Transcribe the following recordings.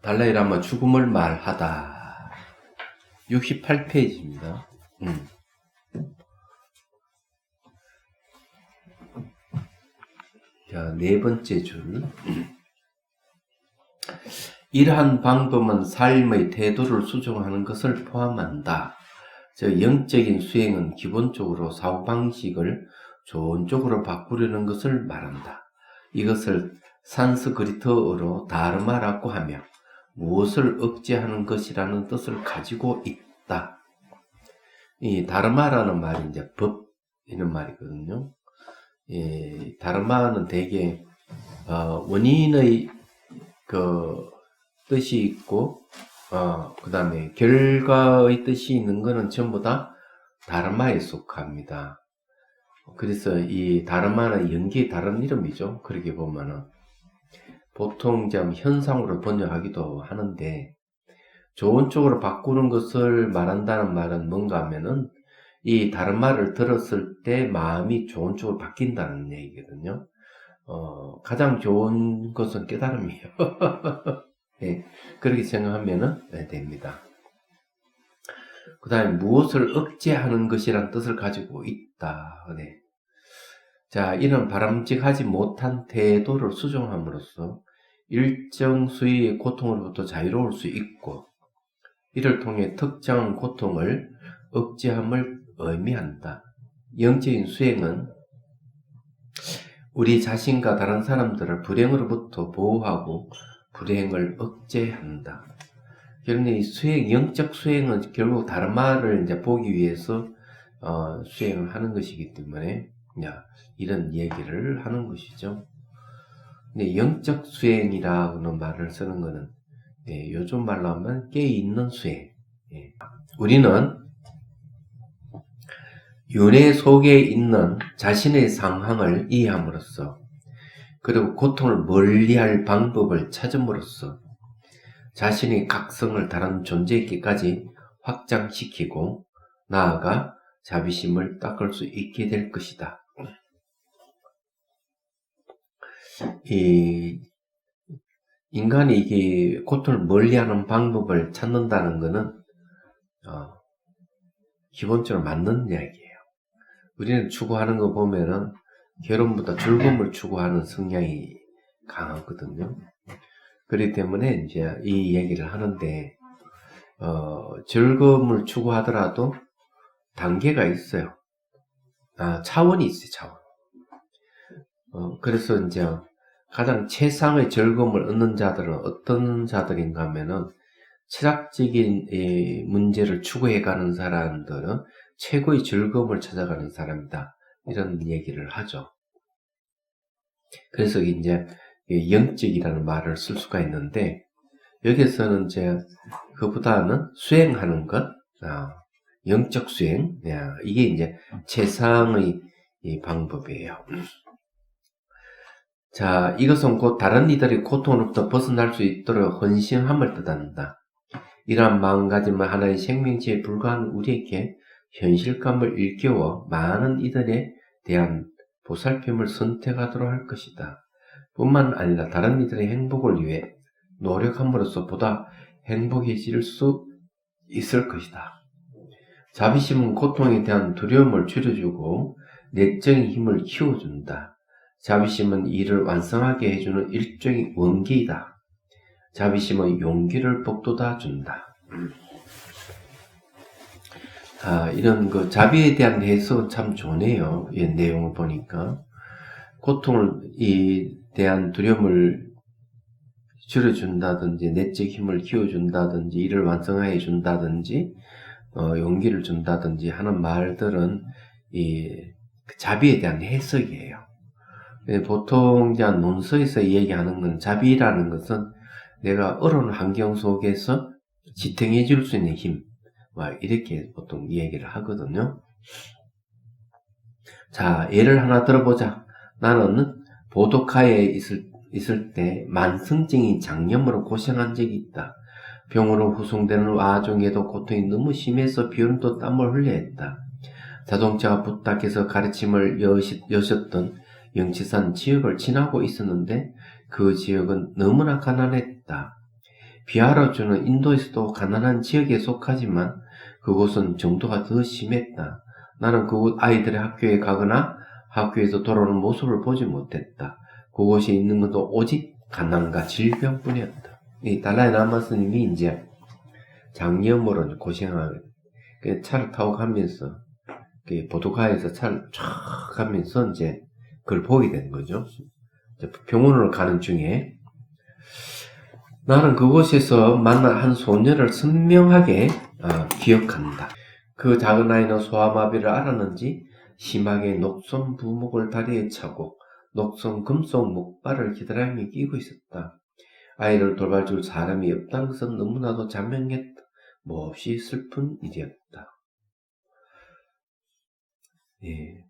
달라이라마 죽음을 말하다. 68페이지입니다. 자, 네 번째 줄. 이러한 방법은 삶의 태도를 수정하는 것을 포함한다. 즉, 영적인 수행은 기본적으로 사고방식을 좋은 쪽으로 바꾸려는 것을 말한다. 이것을 산스크리트어로 다르마라고 하며 무엇을 억제하는 것이라는 뜻을 가지고 있다. 이 다르마라는 말이 이제 법 이런 말이거든요. 다르마는 대개 원인의 그 뜻이 있고 그 다음에 결과의 뜻이 있는 것은 전부 다 다르마에 속합니다. 그래서 이 다르마는 연기의 다른 이름이죠. 그렇게 보면은 보통 좀 현상으로 번역하기도 하는데, 좋은 쪽으로 바꾸는 것을 말한다는 말은 뭔가 하면은 이 다르마를 들었을 때 마음이 좋은 쪽으로 바뀐다는 얘기거든요. 가장 좋은 것은 깨달음이에요. 네, 그렇게 생각하면 됩니다. 그 다음에 무엇을 억제하는 것이란 뜻을 가지고 있다. 네. 자, 이런 바람직하지 못한 태도를 수정함으로써 일정 수위의 고통으로부터 자유로울 수 있고, 이를 통해 특정한 고통을 억제함을 의미한다. 영적인 수행은 우리 자신과 다른 사람들을 불행으로부터 보호하고 불행을 억제한다. 그런데 이 수행, 영적 수행은 결국 다른 말을 이제 보기 위해서 수행을 하는 것이기 때문에 이런 얘기를 하는 것이죠. 근데 영적 수행이라는 말을 쓰는 것은 요즘 말로 하면 깨있는 수행. 우리는 윤회 속에 있는 자신의 상황을 이해함으로써, 그리고 고통을 멀리할 방법을 찾음으로써 자신의 각성을 다른 존재에게까지 확장시키고 나아가 자비심을 닦을 수 있게 될 것이다. 인간이 이게 고통을 멀리하는 방법을 찾는다는 것은 기본적으로 맞는 이야기예요. 우리는 추구하는 거 보면은 결혼보다 즐거움을 추구하는 성향이 강하거든요. 그렇기 때문에 이제 이 얘기를 하는데, 즐거움을 추구하더라도 단계가 있어요. 차원이 있어요, 차원. 그래서 이제 가장 최상의 즐거움을 얻는 자들은 어떤 자들인가 하면은, 철학적인 문제를 추구해가는 사람들은 최고의 즐거움을 찾아가는 사람이다. 이런 얘기를 하죠. 그래서 이제 영적이라는 말을 쓸 수가 있는데, 여기서는 이제 그보다는 수행하는 것, 영적 수행, 이게 이제 최상의 방법이에요. 자, 이것은 곧 다른 이들의 고통으로부터 벗어날 수 있도록 헌신함을 뜻한다. 이러한 마음가짐은 하나의 생명체에 불과한 우리에게 현실감을 일깨워 많은 이들에 대한 보살핌을 선택하도록 할 것이다. 뿐만 아니라 다른 이들의 행복을 위해 노력함으로써 보다 행복해질 수 있을 것이다. 자비심은 고통에 대한 두려움을 줄여주고 내적인 힘을 키워준다. 자비심은 이를 완성하게 해주는 일종의 원기이다. 자비심은 용기를 북돋아 준다. 이런 자비에 대한 해석은 참 좋네요. 이 내용을 보니까. 고통을 대한 두려움을 줄여준다든지, 내적 힘을 키워준다든지, 이를 완성해 준다든지, 용기를 준다든지 하는 말들은 자비에 대한 해석이에요. 보통 논서에서 얘기하는 건, 자비라는 것은 내가 어려운 환경 속에서 지탱해 줄 수 있는 힘, 이렇게 보통 얘기를 하거든요. 자, 예를 하나 들어보자. 나는 보도카에 있을 때 만성적인 장염으로 고생한 적이 있다. 병으로 후송되는 와중에도 고통이 너무 심해서 비오늘도 땀을 흘려야 했다. 자동차가 부탁해서 가르침을 여셨던 영치산 지역을 지나고 있었는데 그 지역은 너무나 가난했다. 비하라주는 인도에서도 가난한 지역에 속하지만 그곳은 정도가 더 심했다. 나는 그곳 아이들의 학교에 가거나 학교에서 돌아오는 모습을 보지 못했다. 그곳에 있는 것도 오직 가난과 질병뿐이었다. 이 달라이 라마 스님이 이제 장염으로 고생하고 차를 타고 가면서 보도카에서 차를 쫙 가면서 이제 그걸 보게 된 거죠. 병원으로 가는 중에 나는 그곳에서 만난 한 소녀를 선명하게 기억한다. 그 작은 아이는 소아마비를 앓았는지 심하게 녹슨 부목을 다리에 차고 녹슨 금속 목발을 기다림에 끼고 있었다. 아이를 돌봐줄 사람이 없다는 것은 너무나도 자명했다. 몹시 슬픈 일이었다. 예.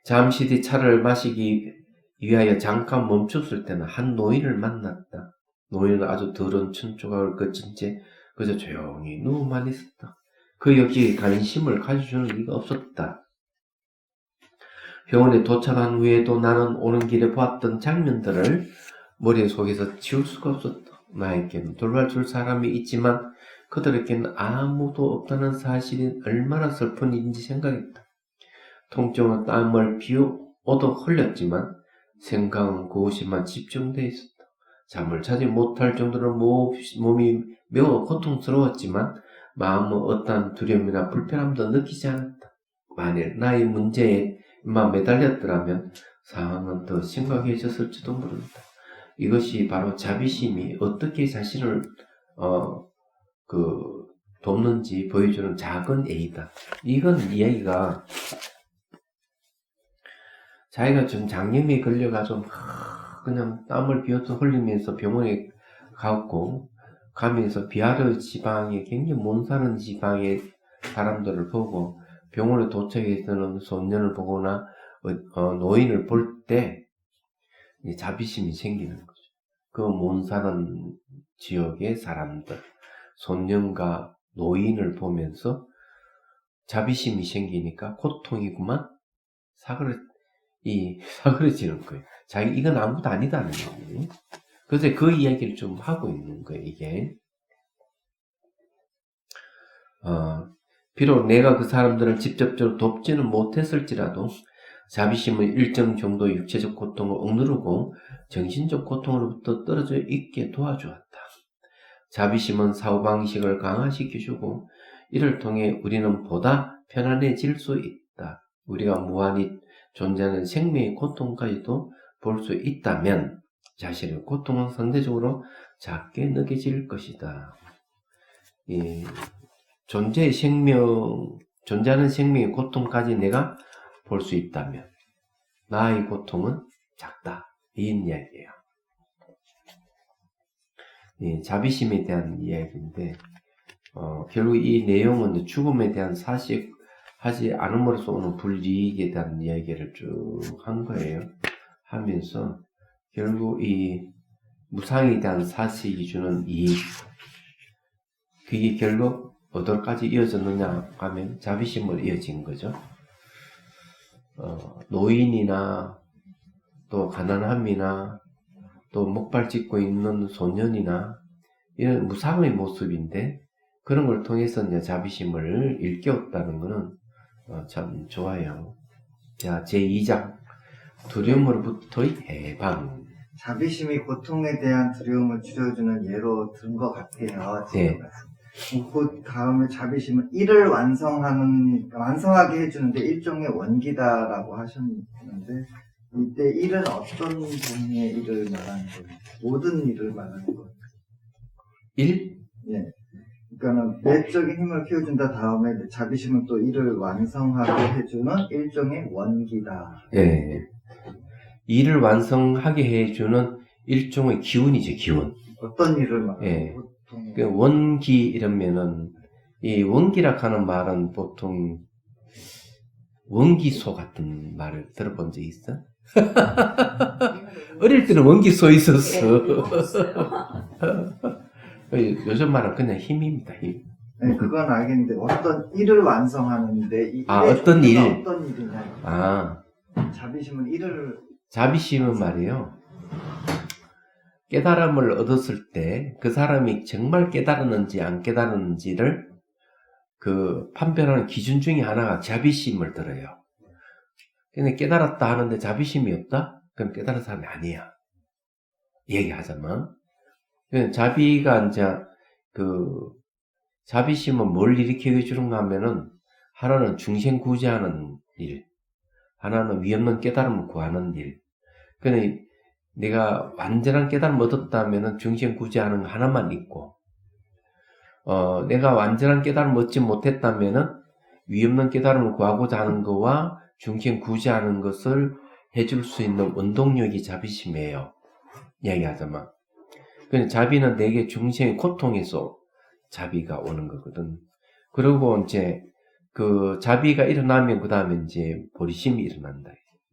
잠시 뒤 차를 마시기 위하여 잠깐 멈췄을 때는 한 노인을 만났다. 노인은 아주 더러운 천조각을 거친 채 그저 조용히 누워만 있었다. 그 여기에 관심을 가져주는 이가 없었다. 병원에 도착한 후에도 나는 오는 길에 보았던 장면들을 머릿속에서 지울 수가 없었다. 나에게는 돌봐줄 사람이 있지만 그들에게는 아무도 없다는 사실이 얼마나 슬픈 일인지 생각했다. 통증은 땀을 비오듯 흘렸지만 생각은 그곳에만 집중되어 있었다. 잠을 자지 못할 정도로 몸이 매우 고통스러웠지만 마음은 어떠한 두려움이나 불편함도 느끼지 않았다. 만일 나의 문제에만 매달렸더라면 상황은 더 심각해졌을지도 모른다. 이것이 바로 자비심이 어떻게 자신을 돕는지 보여주는 작은 예이다. 이건 이야기가 자기가 좀 장염에 걸려가지고 그냥 땀을 비어서 흘리면서 병원에 가면서 비하르 지방에 굉장히 못 사는 지방의 사람들을 보고 병원에 도착해서는 소년을 보거나 노인을 볼 때 자비심이 생기는 거죠. 그 못 사는 지역의 사람들, 소년과 노인을 보면서 자비심이 생기니까 고통이구만 사그러지는 거예요. 자기 이건 아무것도 아니다는 얘기. 그래서 그 이야기를 좀 하고 있는 거예요. 이게 비록 내가 그 사람들을 직접적으로 돕지는 못했을지라도 자비심은 일정 정도 육체적 고통을 억누르고 정신적 고통으로부터 떨어져 있게 도와주었다. 자비심은 사고방식을 강화시켜주고 이를 통해 우리는 보다 편안해질 수 있다. 우리가 무한히 존재하는 생명의 고통까지도 볼 수 있다면 자신의 고통은 상대적으로 작게 느껴질 것이다. 존재하는 생명의 고통까지 내가 볼 수 있다면 나의 고통은 작다. 이 이야기예요. 자비심에 대한 이야기인데 결국 이 내용은 죽음에 대한 사식하지 않음으로써 오는 불이익에 대한 이야기를 쭉 한 거예요. 하면서 결국 이 무상에 대한 사식이 주는 이익, 그게 결국 어디까지 이어졌느냐 하면 자비심으로 이어진 거죠. 노인이나 또 가난함이나 또 목발 짚고 있는 소년이나 이런 무상의 모습인데 그런 걸 통해서 이제 자비심을 일깨웠다는 것은 참 좋아요. 자, 제2장 두려움으로부터의 해방. 자비심이 고통에 대한 두려움을 줄여주는 예로 든 것 같아요. 네. 그 다음에 자비심은 일을 완성하게 해주는데 일종의 원기다라고 하셨는데 이때 일은 어떤 종류의 일을 말하는 거예요? 모든 일을 말하는 거예요. 일? 예. 그러니까는 내적인 힘을 키워준다 다음에 자비심은 또 일을 완성하게 해주는 일종의 원기다. 예. 일을 완성하게 해주는 일종의 기운이죠, 기운. 어떤 일을 말하는 예. 거예요? 그 원기 이러면은 이 원기라 하는 말은 보통 원기소 같은 말을 들어본 적 있어? 어릴 때는 원기소 있었어. 요즘 말은 그냥 힘입니다, 힘. 네, 그건 알겠는데 어떤 일을 완성하는데 이 어떤 일? 어떤 일이냐? 자비심은 일을 자비심은 말이에요. 깨달음을 얻었을 때 그 사람이 정말 깨달았는지 안 깨달았는지를 그 판별하는 기준 중에 하나가 자비심을 들어요. 근데 깨달았다 하는데 자비심이 없다? 그럼 깨달은 사람이 아니야. 얘기하자면. 자비가 이제 그 자비심은 뭘 일으키게 주는가 하면은 하나는 중생구제하는 일, 하나는 위없는 깨달음을 구하는 일. 그러니까 내가 완전한 깨달음을 얻었다면은 중생구제하는 거 하나만 있고, 내가 완전한 깨달음을 얻지 못했다면은 위없는 깨달음을 구하고자 하는 거와 중생구제하는 것을 해줄 수 있는 원동력이 자비심이에요. 이야기하자면. 그러니까 자비는 내게 중생의 고통에서 자비가 오는 거거든. 그리고 이제 그 자비가 일어나면 그 다음에 이제 보리심이 일어난다.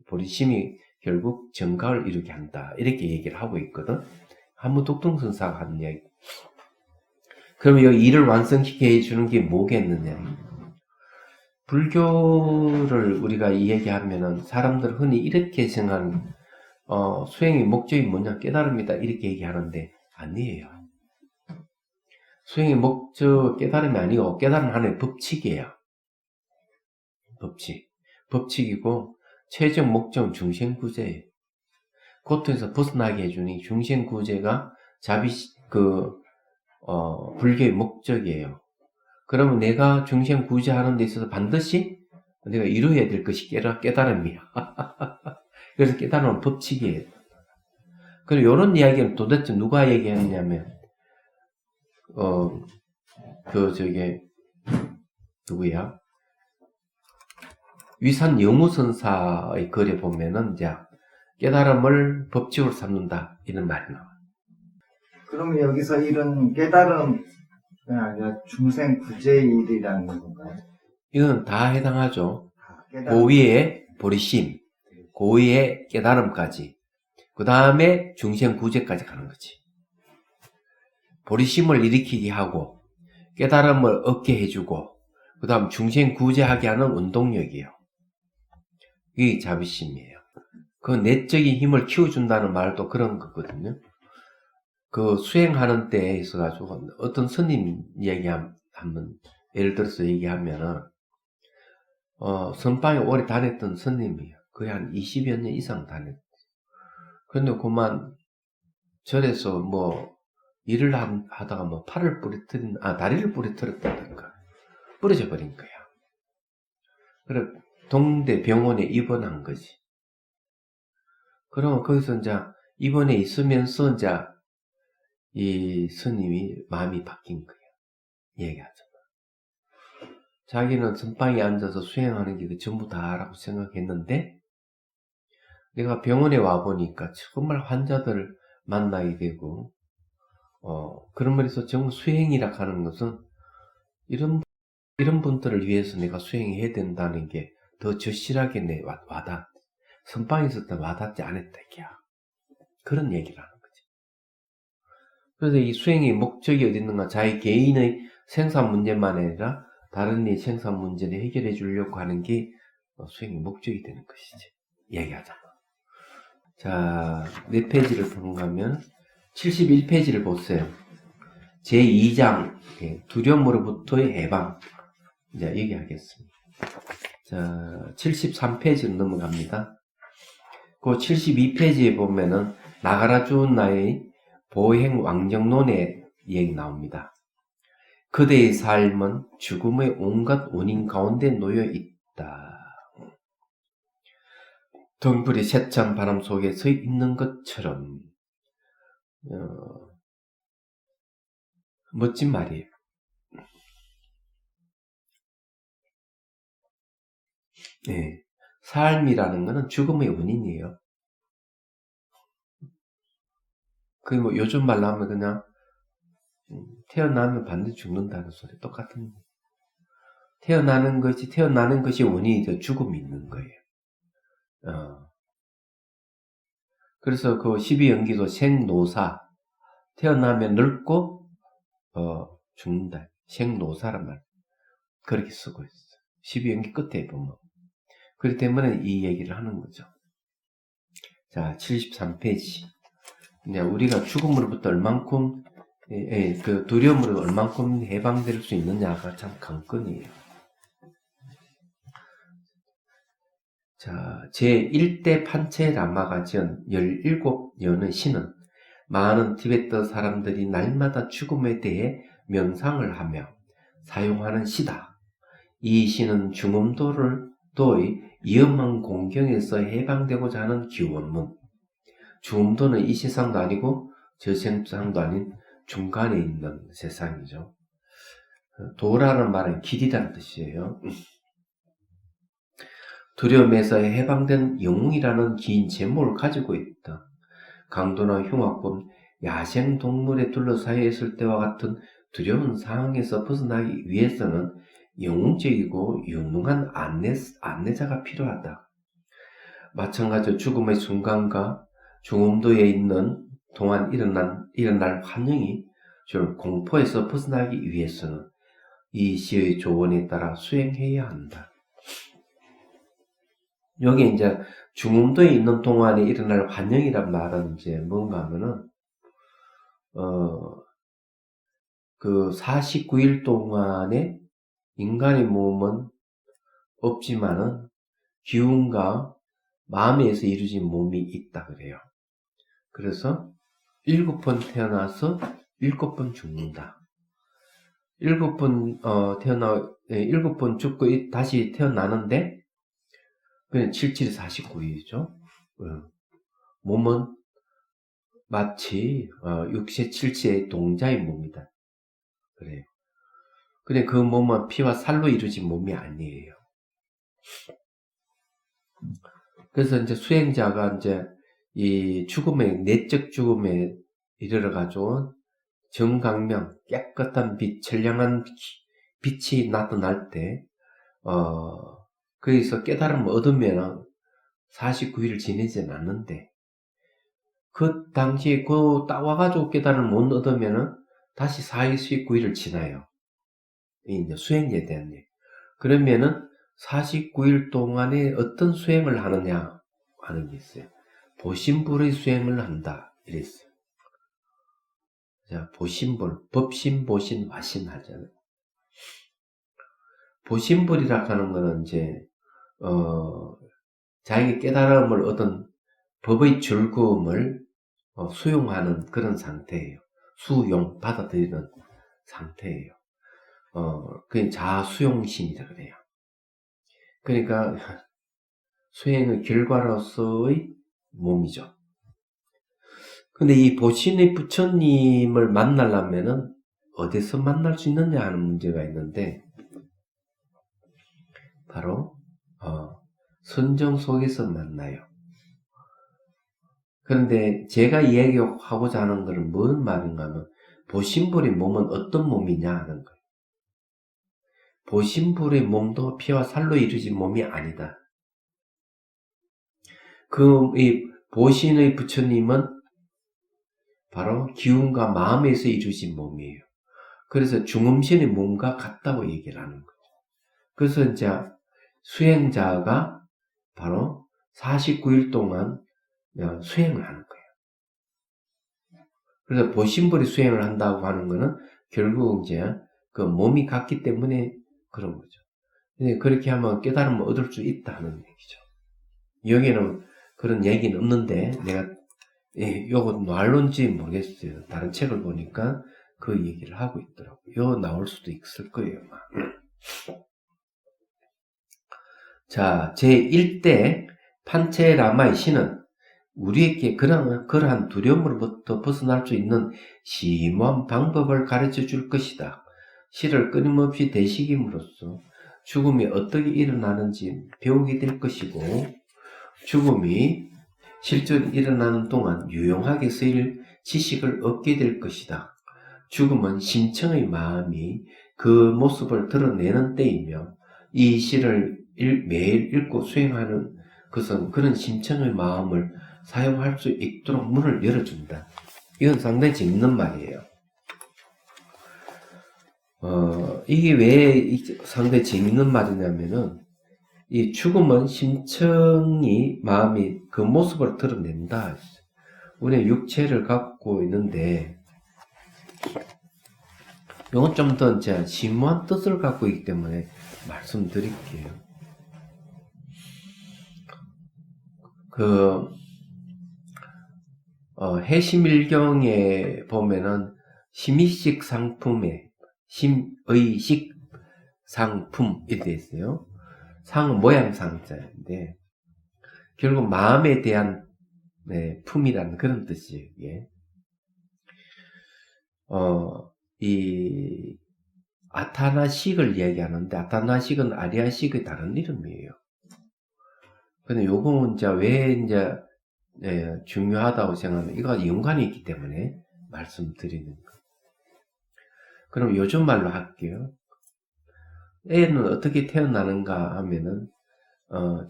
보리심이 결국 정각을 이루게 한다. 이렇게 얘기를 하고 있거든. 한번 독동선사가 하는 이야기. 그럼 여기 일을 완성시켜 해주는 게 뭐겠느냐. 불교를 우리가 이야기하면은 사람들 흔히 이렇게 생각하는, 수행의 목적이 뭐냐? 깨달음이다. 이렇게 얘기하는데 아니에요. 수행의 목적 깨달음이 아니고 깨달음 하나의 법칙이에요. 법칙. 법칙이고 최종 목적은 중생구제예요. 고통에서 벗어나게 해주니 중생구제가 불교의 목적이에요. 그러면 내가 중생구제하는 데 있어서 반드시 내가 이루어야 될 것이 깨달음이야. 그래서 깨달음은 법칙이에요. 그리고 이런 이야기는 도대체 누가 얘기했냐면 누구야? 위산 영우선사의 글에 보면은 이제 깨달음을 법칙으로 삼는다 이런 말이 나와요. 그러면 여기서 이런 깨달음이 아니라 중생 구제일이라는 건가요? 이건 다 해당하죠. 깨달음. 고위의 보리심, 고위의 깨달음까지, 그 다음에 중생 구제까지 가는 거지. 보리심을 일으키게 하고 깨달음을 얻게 해주고 그 다음 중생 구제하게 하는 운동력이에요. 이게 자비심이에요. 그 내적인 힘을 키워준다는 말도 그런 거거든요. 그 수행하는 때에 있어가지고 어떤 스님 한번 예를 들어서 얘기하면은 선방에 오래 다녔던 스님이에요. 거의 한 20여 년 이상 다녔어요. 근데 그만 절에서 일을 하다가 다리를 부러뜨렸다든가 부러져 버린 거야. 그래 동대 병원에 입원한 거지. 그러면 거기서 이제 입원해 있으면서 이제 이 스님이 마음이 바뀐 거야. 얘기하자. 자기는 선방에 앉아서 수행하는 게 전부 다라고 생각했는데 내가 병원에 와보니까 정말 환자들을 만나게 되고 그런 말에서 정말 수행이라 하는 것은 이런 분들을 위해서 내가 수행해야 된다는 게 더 절실하게 선방에 있을 때 와닿지 않았다 이게야. 그런 얘기를 하는 거지. 그래서 이 수행의 목적이 어디 있는가? 자기 개인의 생산 문제만 아니라 다른 이 생산 문제를 해결해 주려고 하는 게 수행의 목적이 되는 것이지. 얘기하자. 자, 몇 페이지를 보는가 하면 71페이지를 보세요. 제2장 두려움으로부터의 해방. 이제 얘기하겠습니다. 자, 73페이지로 넘어갑니다. 그 72페이지에 보면은 나가라 주은 나의 보행 왕정론의 얘기 나옵니다. 그대의 삶은 죽음의 온갖 원인 가운데 놓여 있다. 덩불이 세찬 바람 속에 서 있는 것처럼 멋진 말이에요. 네. 삶이라는 것은 죽음의 원인이에요. 요즘 말로 하면 그냥 태어나면 반드시 죽는다는 소리 똑같은 거예요. 태어나는 것이 원인이 되어 죽음이 있는 거예요. 그래서 그 12연기도 생노사, 태어나면 늙고 죽는다. 생노사란 말 그렇게 쓰고 있어요. 12연기 끝에 보면. 그렇기 때문에 이 얘기를 하는 거죠. 자, 73페이지. 이제 우리가 죽음으로부터 얼만큼 그 두려움으로 얼만큼 해방될 수 있느냐가 참 관건이에요. 자, 제1대 판체라마가 지은 17년의 시는 많은 티베트 사람들이 날마다 죽음에 대해 명상을 하며 사용하는 시다. 이 시는 중음도의 위험한 공경에서 해방되고자 하는 기원문. 중음도는 이 세상도 아니고 저 세상도 아닌 중간에 있는 세상이죠. 도라는 말은 길이라는 뜻이에요. 두려움에서 해방된 영웅이라는 긴 제목을 가지고 있다. 강도나 흉악범, 야생동물에 둘러싸여 있을 때와 같은 두려운 상황에서 벗어나기 위해서는 영웅적이고 유능한 안내자가 필요하다. 마찬가지로 죽음의 순간과 중음도에 있는 동안 일어날 환영이 줄 공포에서 벗어나기 위해서는 이 시의 조언에 따라 수행해야 한다. 여기 이제 중음도에 있는 동안에 일어날 환영이란 말은 이제 뭔가 하면은, 그 49일 동안에 인간의 몸은 없지만은 기운과 마음에서 이루어진 몸이 있다 그래요. 그래서 7번 태어나서 7번 죽는다. 7번, 7번 죽고 다시 태어나는데, 그냥 77이 49일이죠. 몸은 마치, 육체 7세의 동자의 몸이다. 그래요. 근데 그 몸은 피와 살로 이루어진 몸이 아니에요. 그래서 이제 수행자가 이제 이 내적 죽음에 이르러가지고 정강명, 깨끗한 빛, 선량한 빛이 나타날 때, 거기서 깨달음을 얻으면 49일을 지내진 않는데, 그 당시에 딱 와가지고 깨달음을 못 얻으면 다시 49일을 지나요. 이제 수행에 대한 얘기. 그러면은 49일 동안에 어떤 수행을 하느냐 하는 게 있어요. 보신불의 수행을 한다. 이랬어요. 자, 보신불, 법신, 보신, 와신 하잖아요. 보신불이라 하는 거는 이제, 자기 깨달음을 얻은 법의 즐거움을 수용하는 그런 상태예요. 받아들이는 상태예요. 그게 자수용심이라 그래요. 그러니까 수행의 결과로서의 몸이죠. 근데 이 보신의 부처님을 만나려면은 어디서 만날 수 있느냐 하는 문제가 있는데, 바로 선정 속에서 만나요. 그런데 제가 이야기하고자 하는 것은 무슨 말인가 하면, 보신불의 몸은 어떤 몸이냐 하는 거예요. 보신불의 몸도 피와 살로 이루어진 몸이 아니다. 이 보신의 부처님은 바로 기운과 마음에서 이루어진 몸이에요. 그래서 중음신의 몸과 같다고 얘기를 하는 거죠. 그래서 이제 수행자가 바로 49일 동안 수행을 하는 거예요. 그래서 보신불이 수행을 한다고 하는 거는 결국 이제 그 몸이 같기 때문에 그런 거죠. 그렇게 하면 깨달음을 얻을 수 있다는 얘기죠. 여기는 그런 얘기는 없는데, 내가 요거 말론지 모르겠어요. 다른 책을 보니까 그 얘기를 하고 있더라고요. 요 나올 수도 있을 거예요. 자, 제1대 판체라마의 시는 우리에게 그러한 두려움으로부터 벗어날 수 있는 심오한 방법을 가르쳐 줄 것이다. 시를 끊임없이 되새김으로써 죽음이 어떻게 일어나는지 배우게 될 것이고, 죽음이 실제로 일어나는 동안 유용하게 쓰일 지식을 얻게 될 것이다. 죽음은 심청의 마음이 그 모습을 드러내는 때이며, 이 시를 매일 읽고 수행하는 것은 그런 심청의 마음을 사용할 수 있도록 문을 열어준다. 이건 상당히 재밌는 말이에요. 이게 왜 상당히 재밌는 말이냐면은, 이 죽음은 심청이 마음이 그 모습을 드러낸다. 우리는 육체를 갖고 있는데, 이건 좀 더 이제 심오한 뜻을 갖고 있기 때문에 말씀드릴게요. 해심일경에 보면은 심의식 상품에 심의식 상품 이렇게 돼 있어요. 상은 모양상자인데 결국 마음에 대한 품이라는 그런 뜻이에요. 이게. 이 아타나식을 이야기하는데 아타나식은 아리아식의 다른 이름이에요. 근데 요거는 이제 왜 이제 중요하다고 생각하면 이거 연관이 있기 때문에 말씀드리는 거. 그럼 요즘 말로 할게요. 애는 어떻게 태어나는가 하면은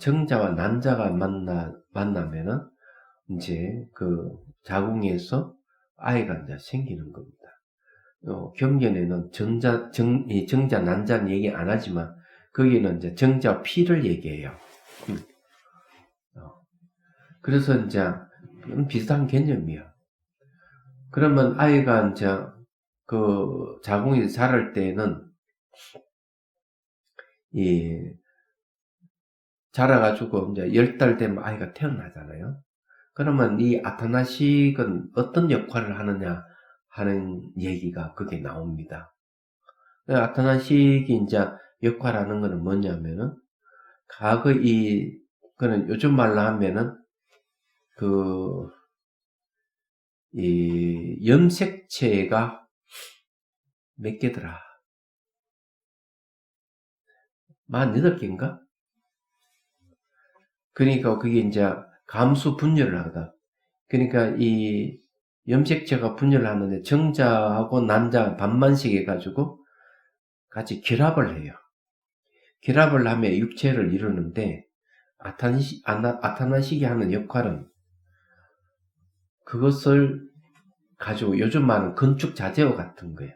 정자와 난자가 만나면은 이제 그 자궁에서 아이가 이제 생기는 겁니다. 경전에는 정자 난자는 얘기 안 하지만 거기는 이제 정자 피를 얘기해요. 그래서 이제 비슷한 개념이야. 그러면 아이가 이제 그 자궁에서 자랄 때는 자라가지고 이제 10달 되면 아이가 태어나잖아요. 그러면 이 아타나식은 어떤 역할을 하느냐 하는 얘기가 그게 나옵니다. 아타나식이 이제 역할하는 거는 뭐냐면은 그는 요즘 말로 하면은 이 염색체가 몇 개더라? 48개인가? 그러니까 그게 이제 감수 분열을 하거든. 그러니까 이 염색체가 분열을 하는데 정자하고 난자 반만씩 해가지고 같이 결합을 해요. 결합을 하면 육체를 이루는데 아타나식이 하는 역할은 그것을 가지고 요즘 말은 건축 자재와 같은 거예요.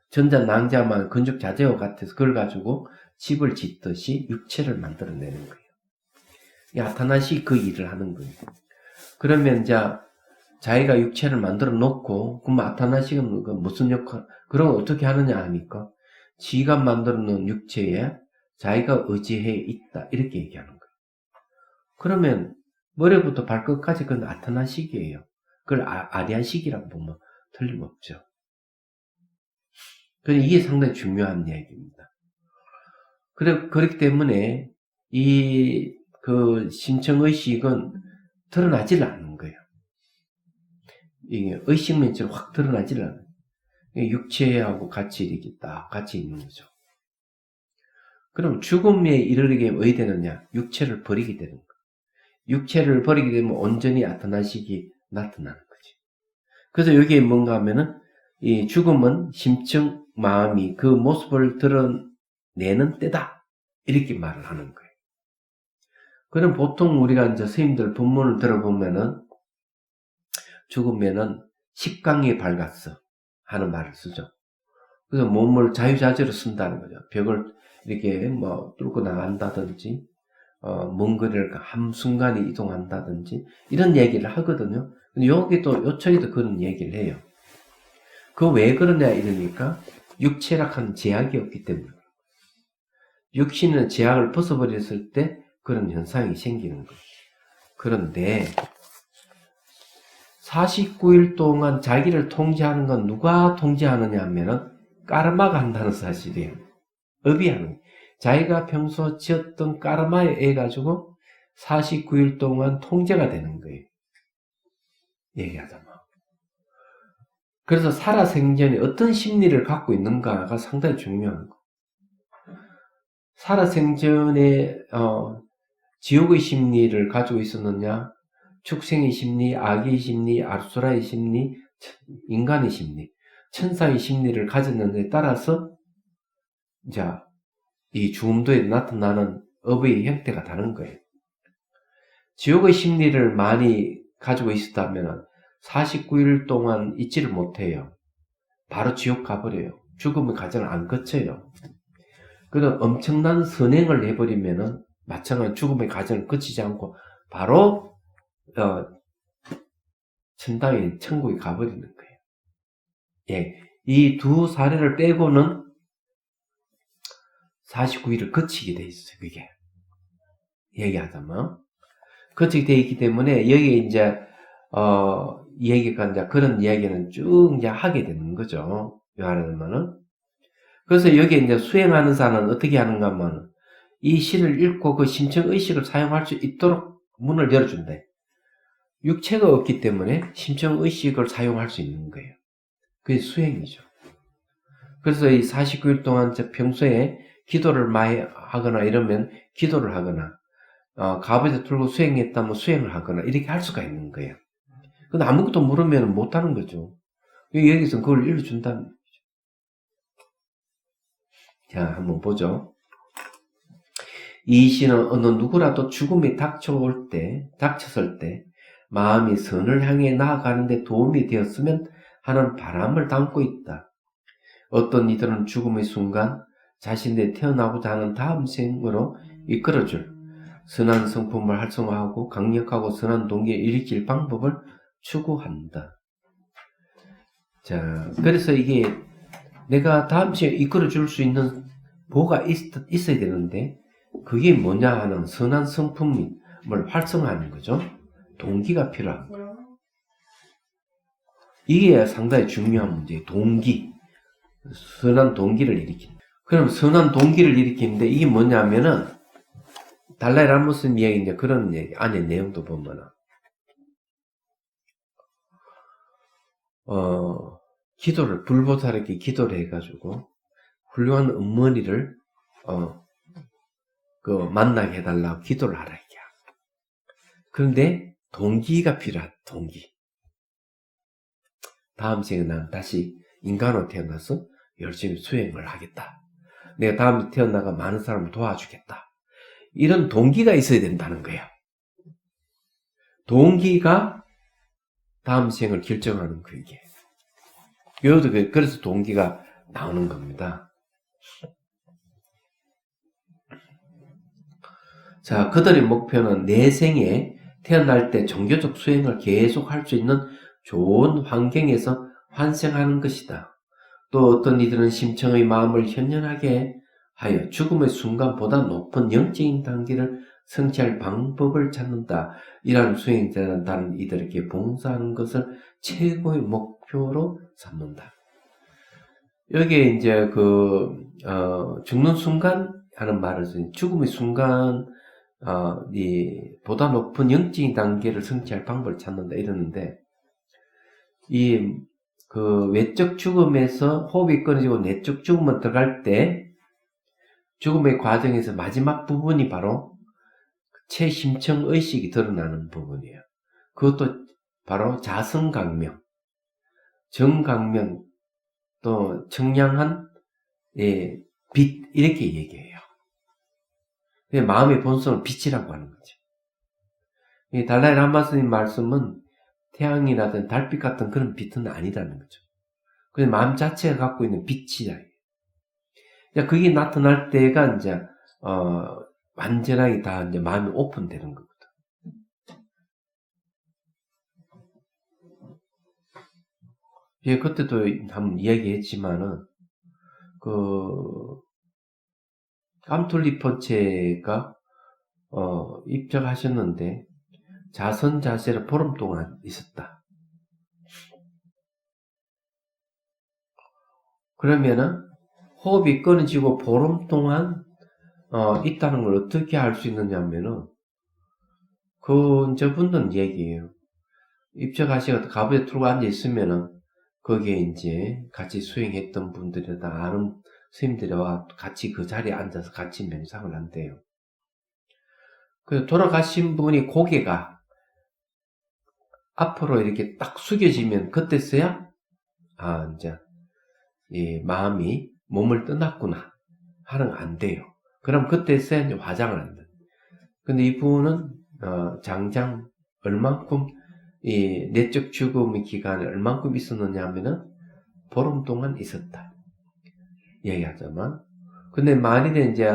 전자 낭자만 건축 자재와 같아서 그걸 가지고 집을 짓듯이 육체를 만들어내는 거예요. 이 아타나식 그 일을 하는 거예요. 그러면 이제 자기가 육체를 만들어 놓고 그럼 아타나식은 무슨 역할? 그럼 어떻게 하느냐 하니까 지가 만들어 놓은 육체에 자기가 의지해 있다 이렇게 얘기하는 거예요. 그러면 머리부터 발끝까지 그건 아타나식이에요. 그걸 아리아식이라고 보면 틀림없죠. 그래서 이게 상당히 중요한 이야기입니다. 그렇기 때문에 그 심청의식은 드러나질 않는 거예요. 이게 의식면체로 확 드러나질 않아요. 육체하고 같이 이렇게 딱 같이 있는 거죠. 그럼 죽음에 이르게 어디 되느냐? 육체를 버리게 되는 거예요. 육체를 버리게 되면 온전히 아타나식이 나타나는 거지. 그래서 여기에 뭔가 하면은 이 죽음은 심청 마음이 그 모습을 드러내는 때다. 이렇게 말을 하는 거예요. 그럼 보통 우리가 이제 스님들 본문을 들어보면은 죽으면은 식강이 밝았어 하는 말을 쓰죠. 그래서 몸을 자유자재로 쓴다는 거죠. 벽을 이렇게 뭐 뚫고 나간다든지, 먼 거리를 한순간에 이동한다든지, 이런 얘기를 하거든요. 근데 여기도, 요청에도 그런 얘기를 해요. 그 왜 그러냐 이러니까, 육체락한 제약이 없기 때문에. 육신은 제약을 벗어버렸을 때 그런 현상이 생기는 거예요. 그런데, 49일 동안 자기를 통제하는 건 누가 통제하느냐 하면은, 까르마가 한다는 사실이에요. 업이 하는 거예요. 자기가 평소 지었던 까르마에 의해 가지고 49일 동안 통제가 되는 거예요. 얘기하자면. 그래서 살아생전에 어떤 심리를 갖고 있는가가 상당히 중요한 거. 살아생전에 지옥의 심리를 가지고 있었느냐, 축생의 심리, 악의 심리, 아수라의 심리, 인간의 심리, 천사의 심리를 가졌는데 따라서 이제 이 죽음도에 나타나는 업의 형태가 다른 거예요. 지옥의 심리를 많이 가지고 있었다면 49일 동안 잊지를 못해요. 바로 지옥 가버려요. 죽음의 과정을 안 거쳐요. 그럼 엄청난 선행을 해버리면은 마찬가지로 죽음의 과정을 거치지 않고 바로 천당에 천국에 가버리는 거예요. 예, 이 두 사례를 빼고는 49일을 거치게 돼 있어요. 그게 얘기하자면 거치게 돼 있기 때문에 여기에 이제 얘기가 이제 그런 이야기는 쭉 이제 하게 되는 거죠. 말하자면은 그래서 여기에 이제 수행하는 자는 어떻게 하는가 하면 이 시를 읽고 그 심청 의식을 사용할 수 있도록 문을 열어준대. 육체가 없기 때문에 심청 의식을 사용할 수 있는 거예요. 그게 수행이죠. 그래서 이 49일 동안 평소에 기도를 많이 하거나 이러면 기도를 하거나 가부좌 틀고 수행했다면 수행을 하거나 이렇게 할 수가 있는 거예요. 근데 아무것도 모르면 못하는 거죠. 여기서 그걸 일러준다는 거죠. 자, 한번 보죠. 이 시는 어느 누구라도 죽음이 닥쳤을 때 마음이 선을 향해 나아가는데 도움이 되었으면 하는 바람을 담고 있다. 어떤 이들은 죽음의 순간 자신들이 태어나고자 하는 다음 생으로 이끌어줄 선한 성품을 활성화하고 강력하고 선한 동기를 일으킬 방법을 추구한다. 자, 그래서 이게 내가 다음 생에 이끌어줄 수 있는 뭐가 있어야 되는데 그게 뭐냐 하는 선한 성품을 활성화하는 거죠. 동기가 필요한 거예요. 이게 상당히 중요한 문제예요. 동기. 선한 동기를 일으킨다. 그럼 선한 동기를 일으키는데 이게 뭐냐면은 달라이 라모스 이야기 이제 그런 얘기 안에 내용도 보면은 기도를 불보살에게 기도를 해가지고 훌륭한 어머니를 만나게 해달라고 기도를 하라 이게. 그런데 동기가 필요하다. 동기. 다음 생에 난 다시 인간으로 태어나서 열심히 수행을 하겠다. 내가 다음에 태어나가 많은 사람을 도와주겠다. 이런 동기가 있어야 된다는 거예요. 동기가 다음 생을 결정하는 거이게. 그래서 동기가 나오는 겁니다. 자, 그들의 목표는 내 생에 태어날 때 종교적 수행을 계속할 수 있는 좋은 환경에서 환생하는 것이다. 또 어떤 이들은 심청의 마음을 현연하게 하여 죽음의 순간보다 높은 영적인 단계를 성취할 방법을 찾는다. 이러한 수행자는 다른 이들에게 봉사하는 것을 최고의 목표로 삼는다. 여기에 이제 죽는 순간 하는 말을 써요. 죽음의 순간 보다 높은 영적인 단계를 성취할 방법을 찾는다 이러는데 외적 죽음에서 호흡이 끊어지고 내적 죽음으로 들어갈 때 죽음의 과정에서 마지막 부분이 바로 최심청 의식이 드러나는 부분이에요. 그것도 바로 자성강명, 정강명, 또 청량한 빛 이렇게 얘기해요. 마음의 본성을 빛이라고 하는 거죠. 달라이 라마스님 말씀은 태양이라든 달빛 같은 그런 빛은 아니라는 거죠. 그래서 마음 자체가 갖고 있는 빛이다. 그게 나타날 때가 이제 완전하게 다 이제 마음이 오픈되는 거거든. 그때도 한번 이야기했지만은 깜툴리포체가 입적하셨는데 자선 자세를 보름 동안 있었다. 그러면은 호흡이 끊어지고 보름 동안 있다는 걸 어떻게 알 수 있느냐면은 저분은 얘기해요. 입적하시고 가부에 틀고 앉아 있으면은 거기에 이제 같이 수행했던 분들이나 아는 스님들과 같이 그 자리에 앉아서 같이 명상을 한대요. 그래서 돌아가신 분이 고개가 앞으로 이렇게 딱 숙여지면 그때서야 이제 이 마음이 몸을 떠났구나 하는 안 돼요. 그럼 그때서야 이제 화장을 한다. 근데 이분은 장장 얼만큼 이 내적 죽음의 기간에 얼만큼 있었느냐 하면은 보름 동안 있었다. 얘기하자면. 근데 만일에 이제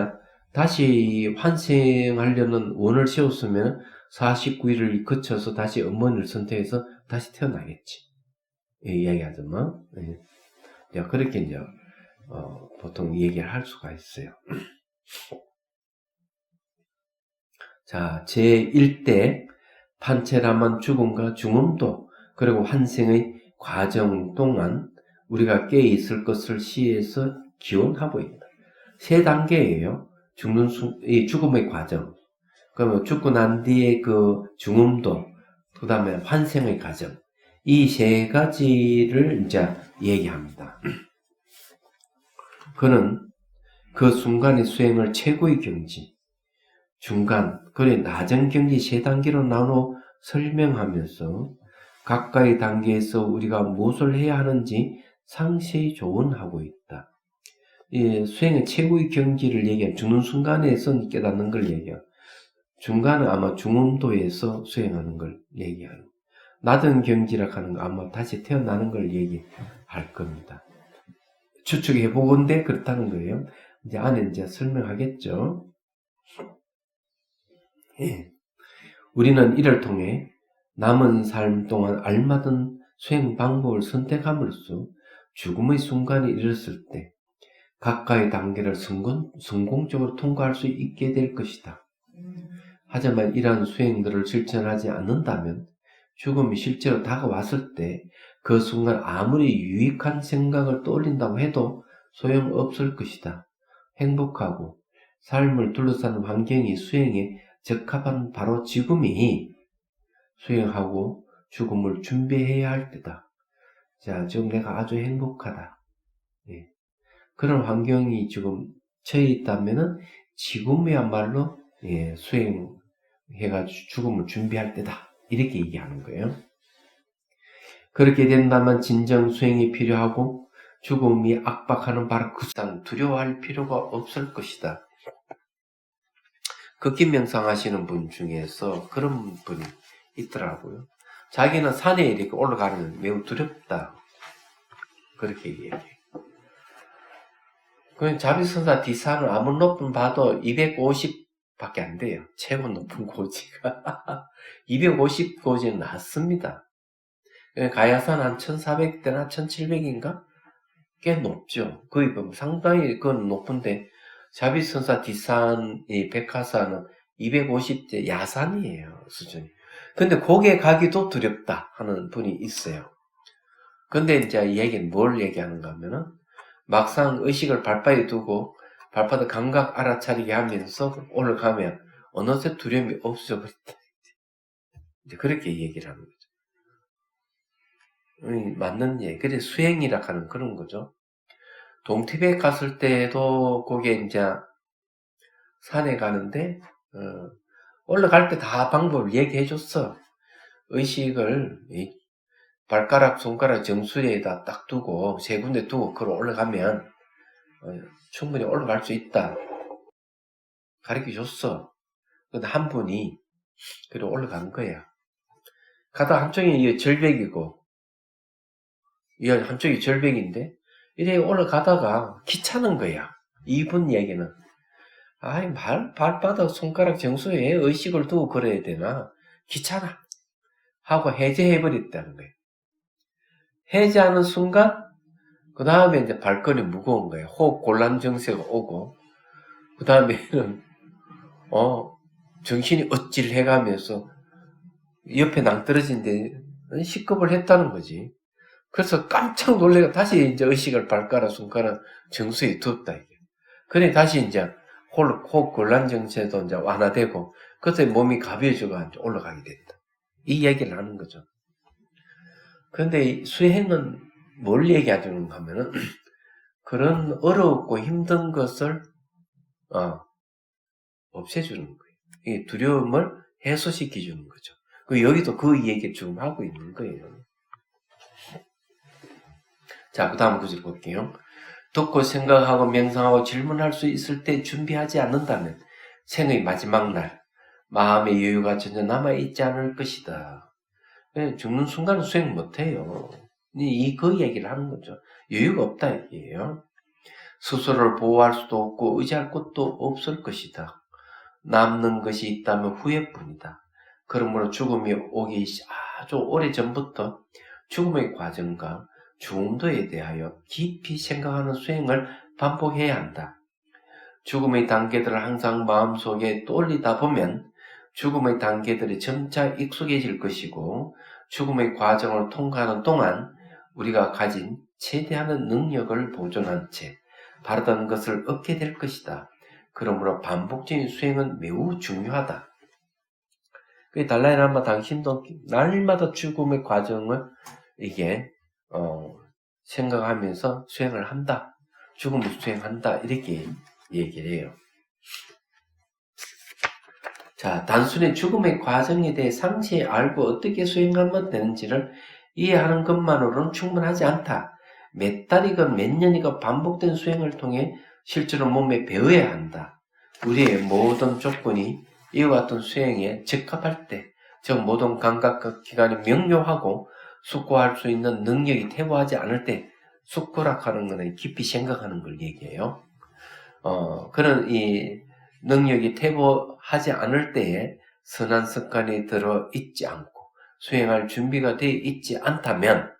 다시 환생하려는 원을 세웠으면 49일을 거쳐서 다시 어머니를 선택해서 다시 태어나겠지. 이야기하자면. 그렇게 이제, 보통 얘기를 할 수가 있어요. 자, 제1대 판체라만 죽음과 중음도 그리고 환생의 과정 동안 우리가 깨어 있을 것을 시에서 기원하고 있다. 3단계예요. 이 죽음의 과정. 그러면 죽고 난 뒤에 그 중음도, 그 다음에 환생의 과정. 이 3가지를 이제 얘기합니다. 그는 그 순간의 수행을 최고의 경지, 중간, 그리고 낮은 경지 3단계로 나눠 설명하면서 각각의 단계에서 우리가 무엇을 해야 하는지 상세히 조언하고 있다. 수행의 최고의 경지를 얘기하면 죽는 순간에서 깨닫는 걸 얘기해요. 중간은 아마 중음도에서 수행하는 걸 얘기하는, 낮은 경지라 하는 거 아마 다시 태어나는 걸 얘기할 겁니다. 추측해 보건대 그렇다는 거예요. 이제 안에 이제 설명하겠죠. 우리는 이를 통해 남은 삶 동안 알맞은 수행 방법을 선택함으로써 죽음의 순간에 이르렀을 때 각각의 단계를 성공적으로 통과할 수 있게 될 것이다. 하지만 이러한 수행들을 실천하지 않는다면 죽음이 실제로 다가왔을 때 그 순간 아무리 유익한 생각을 떠올린다고 해도 소용없을 것이다. 행복하고 삶을 둘러싸는 환경이 수행에 적합한 바로 지금이 수행하고 죽음을 준비해야 할 때다. 자, 지금 내가 아주 행복하다. 그런 환경이 지금 처해 있다면은 지금이야말로 수행해가지고 죽음을 준비할 때다. 이렇게 얘기하는 거예요. 그렇게 된다면 진정 수행이 필요하고 죽음이 압박하는 바로 그 상 두려워할 필요가 없을 것이다. 극기 명상하시는 분 중에서 그런 분이 있더라고요. 자기는 산에 이렇게 올라가는 게 매우 두렵다. 그렇게 얘기해요. 그 자비선사 뒷산은 아무리 높은 봐도 250밖에 안 돼요. 최고 높은 고지가. 250 고지는 낮습니다. 가야산 한 1400대나 1700인가? 꽤 높죠. 거의 상당히 그건 높은데, 자비선사 뒷산, 이 백화산은 250대 야산이에요, 수준이. 근데 거기에 가기도 두렵다 하는 분이 있어요. 근데 이제 이 얘기는 뭘 얘기하는가 하면은, 막상 의식을 발바에 두고, 발바닥 감각 알아차리게 하면서 올라가면, 어느새 두려움이 없어져 버렸다. 이제 그렇게 얘기를 하는 거죠. 맞는 얘기. 그래, 수행이라 하는 그런 거죠. 동티베트 갔을 때도 거기에 이제 산에 가는데, 올라갈 때 다 방법을 얘기해 줬어. 의식을 발가락, 손가락 정수리에다 딱 두고, 3군데 두고, 그걸 올라가면, 충분히 올라갈 수 있다. 가르쳐 줬어. 근데 한 분이, 그래 올라간 거야. 가다 한쪽이 절벽이고, 이 한쪽이 절벽인데, 이래 올라가다가 귀찮은 거야. 이분 얘기는. 아이, 발바닥, 손가락 정수에 의식을 두고 그래야 되나? 귀찮아. 하고 해제해버렸다는 거예요. 해제하는 순간, 그 다음에 이제 발걸이 무거운 거예요. 호흡 곤란 증세가 오고, 그 다음에는, 정신이 어찔해가면서 옆에 낭떠러진데 식겁을 했다는 거지. 그래서 깜짝 놀래가 다시 이제 의식을 발가락, 손가락 정수에 두었다, 이게. 그래, 다시 이제 호흡 곤란 증세도 이제 완화되고, 그래서 몸이 가벼워져가 올라가게 됐다. 이 얘기를 하는 거죠. 그런데 수행은 뭘 얘기하는가 하면은, 그런 어렵고 힘든 것을, 없애주는 거예요. 이 두려움을 해소시켜주는 거죠. 여기도 그 얘기를 지금 하고 있는 거예요. 자, 그 다음 구절 볼게요. 듣고 생각하고 명상하고 질문할 수 있을 때 준비하지 않는다면 생의 마지막 날 마음의 여유가 전혀 남아있지 않을 것이다. 죽는 순간 수행 못해요. 그 얘기를 하는 거죠. 여유가 없다 얘기예요. 스스로를 보호할 수도 없고 의지할 것도 없을 것이다. 남는 것이 있다면 후회뿐이다. 그러므로 죽음이 오기 아주 오래전부터 죽음의 과정과 중도에 대하여 깊이 생각하는 수행을 반복해야 한다. 죽음의 단계들을 항상 마음속에 떠올리다 보면 죽음의 단계들이 점차 익숙해질 것이고 죽음의 과정을 통과하는 동안 우리가 가진 최대한의 능력을 보존한 채 바르던 것을 얻게 될 것이다. 그러므로 반복적인 수행은 매우 중요하다. 달라이라마 당신도 날마다 죽음의 과정을 이게 생각하면서 수행을 한다. 죽음을 수행한다. 이렇게 얘기를 해요. 자, 단순히 죽음의 과정에 대해 상세히 알고 어떻게 수행하면 되는지를 이해하는 것만으로는 충분하지 않다. 몇 달이건 몇 년이건 반복된 수행을 통해 실제로 몸에 배워야 한다. 우리의 모든 조건이 이와 같은 수행에 적합할 때, 즉 모든 감각과 기관이 명료하고 숙고할 수 있는 능력이 퇴보하지 않을 때, 숙고락하는 것은 깊이 생각하는 걸 얘기해요. 그런 이 능력이 퇴보하지 않을 때에 선한 습관이 들어 있지 않고 수행할 준비가 되어 있지 않다면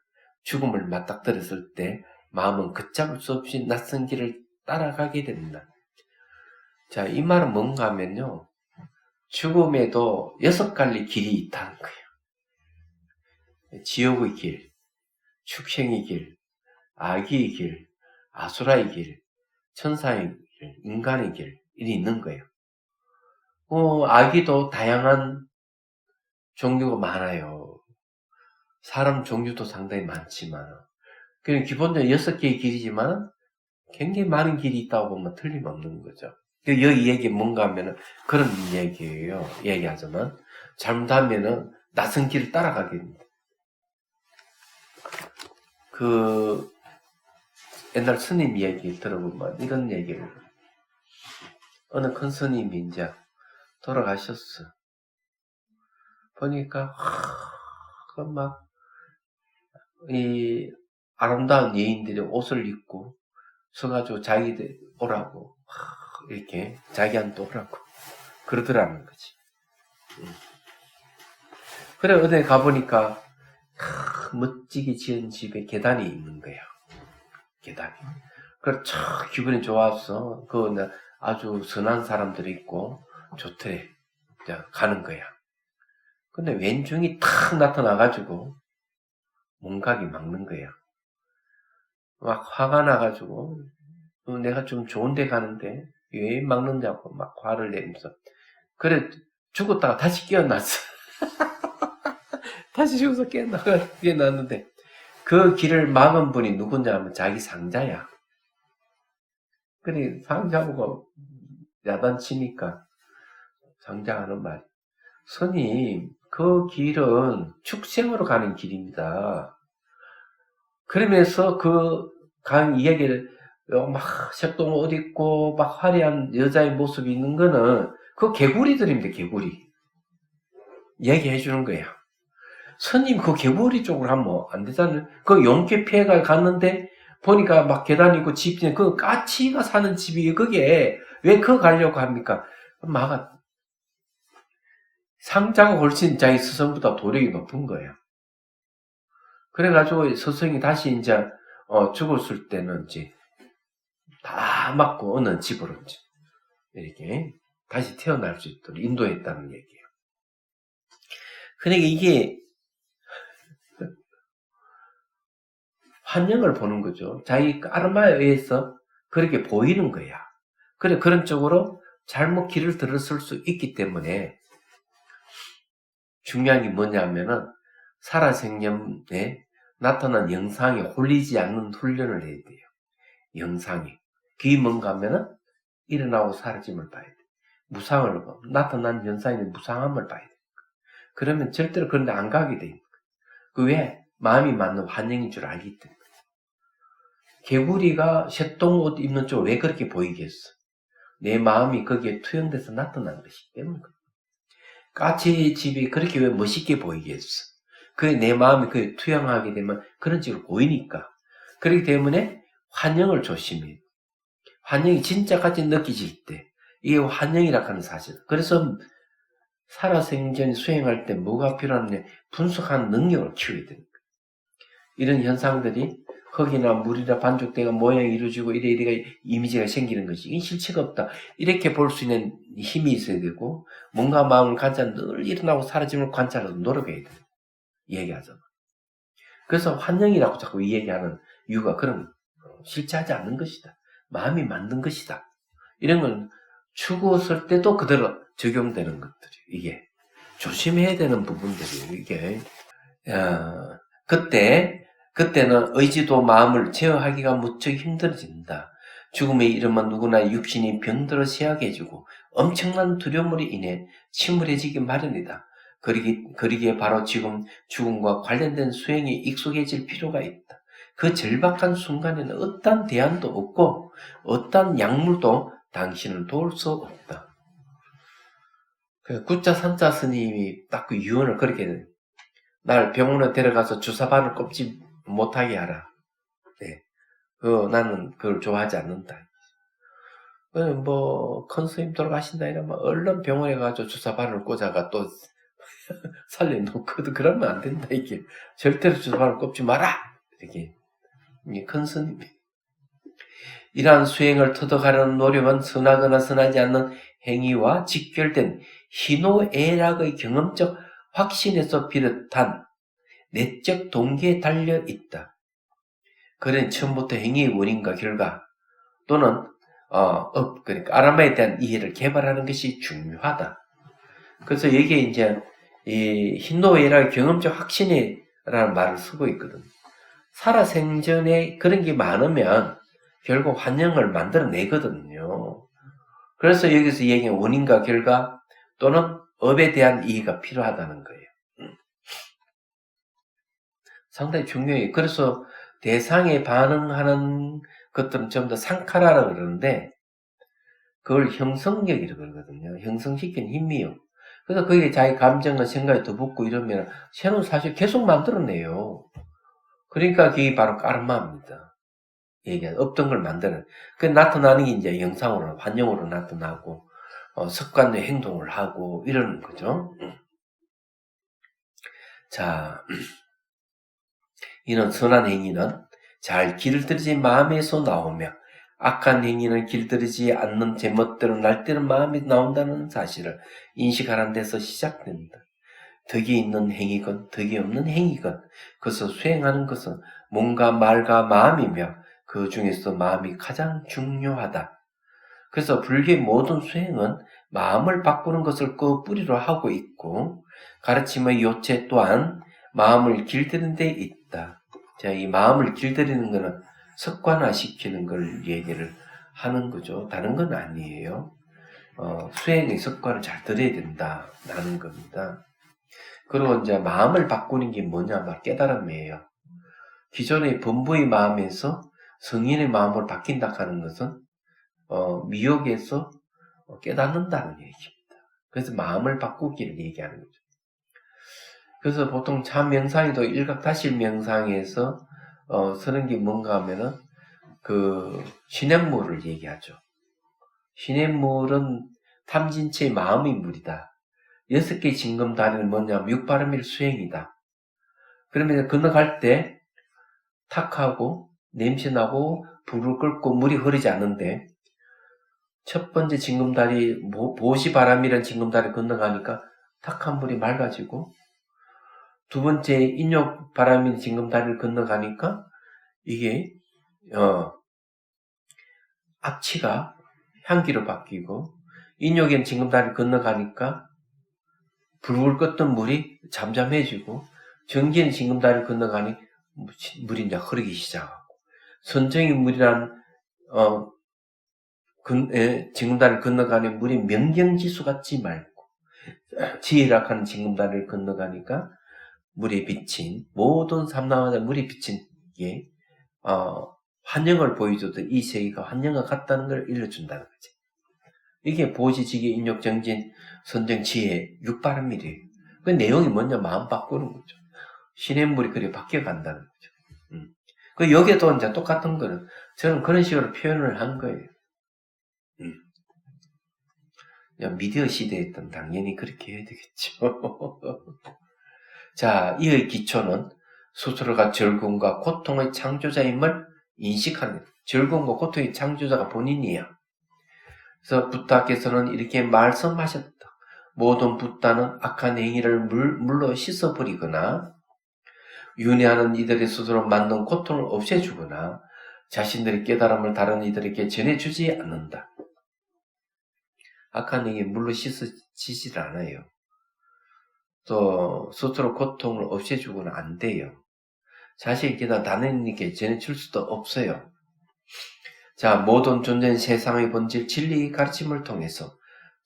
죽음을 맞닥뜨렸을 때 마음은 걷잡을 수 없이 낯선 길을 따라가게 된다. 자, 이 말은 뭔가 하면요. 죽음에도 6가지 길이 있다는 거예요. 지옥의 길, 축생의 길, 악의 길, 아수라의 길, 천사의 길, 인간의 길이 있는 거예요. 악의도 다양한 종류가 많아요. 사람 종류도 상당히 많지만, 그냥 기본적으로 6개의 길이지만 굉장히 많은 길이 있다고 보면 틀림없는 거죠. 여기 얘기 뭔가 하면은 그런 얘기예요. 얘기하자면 잘못하면은 낯선 길을 따라가게 됩니다. 옛날 스님 얘기 들어보면 이런 얘기를 어느 큰 스님이 이제 돌아가셨어. 보니까 이 아름다운 여인들이 옷을 입고 서가지고 자기들 오라고 이렇게 자기한테 오라고 그러더라는 거지. 그래 어디 가보니까 멋지게 지은 집에 계단이 있는 거야. 계단이. 그래 참 기분이 좋았어. 아주 선한 사람들이 있고 좋대. 가는 거야. 근데 왼중이 탁 나타나가지고 문각이 막는 거야. 막 화가 나가지고 내가 좀 좋은 데 가는데 왜 막는냐고 막 화를 내면서 그래 죽었다가 다시 깨어났어. 다시 죽어서 깨어났는데 그 길을 막은 분이 누구냐 하면 자기 상자야. 그래 상자보고 야단치니까 상자가 하는 말이 스님 그 길은 축생으로 가는 길입니다. 그러면서 간 이야기를 막 색동 옷 입고 막 화려한 여자의 모습이 있는 거는 그 개구리들입니다. 개구리. 얘기해 주는 거야. 스님 그 개구리 쪽으로 하면 안 되잖아요. 그 용케 피해가 갔는데 보니까 막 계단 있고 집이 그 까치가 사는 집이 그게 왜 그거 가려고 합니까? 상자가 훨씬 자기 스승보다 도력이 높은 거예요. 그래가지고 스승이 다시 이제 죽었을 때는 이제 다 맞고 어느 집으로 이제 이렇게 다시 태어날 수 있도록 인도했다는 얘기예요. 그러니까 이게 환영을 보는 거죠. 자기 까르마에 의해서 그렇게 보이는 거야. 그래 그런 쪽으로 잘못 길을 들었을 수 있기 때문에 중요한 게 뭐냐면은 살아생전에 나타난 영상에 홀리지 않는 훈련을 해야 돼요. 영상이. 그게 뭔가 하면은 일어나고 사라짐을 봐야 돼. 무상을 봐. 나타난 현상의 무상함을 봐야 돼. 그러면 절대로 그런 데 안 가게 돼. 왜? 마음이 맞는 환영인 줄 알기 때문에. 개구리가 쇠똥옷 입는 쪽을 왜 그렇게 보이겠어? 내 마음이 거기에 투영돼서 나타난 것이기 때문에. 까치 집이 그렇게 왜 멋있게 보이겠어? 그게 내 마음이 그게 투영하게 되면 그런 식으로 보이니까. 그렇기 때문에 환영을 조심해요. 환영이 진짜까지 느껴질 때 이게 환영이라고 하는 사실. 그래서 살아생전 수행할 때 뭐가 필요하느냐 분석하는 능력을 키워야 됩니다. 이런 현상들이 흙이나 물이나 반죽대가 모양이 이루어지고 이래 이미지가 생기는 것이 이게 실체가 없다. 이렇게 볼 수 있는 힘이 있어야 되고 뭔가 마음을 가져 늘 일어나고 사라짐을 관찰해서 노력해야 돼요. 얘기하잖아. 그래서 환영이라고 자꾸 이 얘기하는 이유가 그런 실체하지 않는 것이다. 마음이 만든 것이다. 이런 건 죽었을 때도 그대로 적용되는 것들이 이게 조심해야 되는 부분들이에요. 이게 그때는 의지도 마음을 제어하기가 무척 힘들어진다. 죽음에 이르면 누구나 육신이 병들어 쇠하게 해주고 엄청난 두려움으로 인해 침울해지기 마련이다. 그러기에 바로 지금 죽음과 관련된 수행에 익숙해질 필요가 있다. 그 절박한 순간에는 어떠한 대안도 없고 어떠한 약물도 당신을 도울 수 없다. 구자 산자 스님이 딱 그 유언을 그렇게 해요. 날 병원에 데려가서 주사바늘 꼽지 못하게 하라. 네. 나는 그걸 좋아하지 않는다. 큰 스님 돌아가신다 이러면 얼른 병원에 가서 주사바늘 꽂아가 또 살려놓거든. 그러면 안 된다, 이게. 절대로 주사바늘 꼽지 마라! 이렇게. 큰 스님이. 이러한 수행을 터득하려는 노력은 선하거나 선하지 않는 행위와 직결된 희노애락의 경험적 확신에서 비롯한 내적 동기에 달려 있다. 그런 처음부터 행위의 원인과 결과 또는 그러니까 아라마에 대한 이해를 개발하는 것이 중요하다. 그래서 여기에 이제 이 희노애락의 경험적 확신이라는 말을 쓰고 있거든. 살아생전에 그런 게 많으면 결국 환영을 만들어내거든요. 그래서 여기서 얘기한 원인과 결과 또는 업에 대한 이해가 필요하다는 거예요. 상당히 중요해요. 그래서 대상에 반응하는 것들은 전부 다 상카라라고 그러는데 그걸 형성력이라고 그러거든요. 형성시키는 힘이요. 그래서 거기에 자기 감정과 생각이 더붙고 이러면 새로운 사실 계속 만들어내요. 그러니까 그게 바로 까르마입니다. 얘기한 없던 걸 만드는. 그 나타나는 게 이제 영상으로, 환영으로 나타나고, 습관의 행동을 하고, 이러는 거죠. 자, 이런 선한 행위는 잘 길들여진 마음에서 나오며, 악한 행위는 길들이지 않는 제멋대로 날때는 마음이 나온다는 사실을 인식하는 데서 시작된다. 덕이 있는 행위건 덕이 없는 행위건 그것을 수행하는 것은 몸과 말과 마음이며 그 중에서 마음이 가장 중요하다. 그래서 불교의 모든 수행은 마음을 바꾸는 것을 그 뿌리로 하고 있고 가르침의 요체 또한 마음을 길들이는 데 있다. 자, 이 마음을 길들이는 것은 습관화시키는 걸 얘기를 하는 거죠. 다른 건 아니에요. 수행의 습관을 잘 들여야 된다라는 겁니다. 그리고 이제 마음을 바꾸는 게 뭐냐, 막 깨달음이에요. 기존의 범부의 마음에서 성인의 마음으로 바뀐다 하는 것은, 미혹에서 깨닫는다는 얘기입니다. 그래서 마음을 바꾸기를 얘기하는 거죠. 그래서 보통 참 명상에도 일각다실 명상에서, 서는 게 뭔가 하면은, 시냇물을 얘기하죠. 시냇물은 탐진체의 마음의 물이다. 6개의 징검다리는 뭐냐면 육바람일 수행이다. 그러면 건너갈 때 탁하고 냄새나고 불을 끓고 물이 흐르지 않는데 첫 번째 징검다리 보시바람이라는 징검다리 건너가니까 탁한 물이 맑아지고 두 번째 인욕바람인 징검다리를 건너가니까 이게 악취가 향기로 바뀌고 인욕인 징검다리를 건너가니까 불을 껐던 물이 잠잠해지고 전기인 징검다리를 건너가니 물이 이제 흐르기 시작하고 선정의 물이란 징검다리를 건너가니 물이 명경지수 같지 말고 지혜락하는 징검다리를 건너가니까 물에 비친 모든 삼라마다 물에 비친 게 환영을 보여줘도 이 세계가 환영과 같다는 걸 일러준다는 거지. 이게 보시지기 인욕정진 선정지혜 육바람일이에요. 그 내용이 뭐냐 마음 바꾸는 거죠. 시냇물이 그렇게 바뀌어간다는 거죠. 그 여기에도 이제 똑같은 거는 저는 그런 식으로 표현을 한 거예요. 미디어 시대였던 당연히 그렇게 해야 되겠죠. 자, 이의 기초는 스스로가 즐거움과 고통의 창조자임을 인식하는, 즐거움과 고통의 창조자가 본인이야. 그래서 부다께서는 이렇게 말씀하셨다. 모든 붓다는 악한 행위를 물로 씻어버리거나 윤회하는 이들이 스스로 만든 고통을 없애주거나 자신들의 깨달음을 다른 이들에게 전해주지 않는다. 악한 행위 물로 씻어지질 않아요. 또 스스로 고통을 없애주고는 안 돼요. 자신에게 다른 이에게 전해줄 수도 없어요. 자, 모든 존재는 세상의 본질 진리의 가르침을 통해서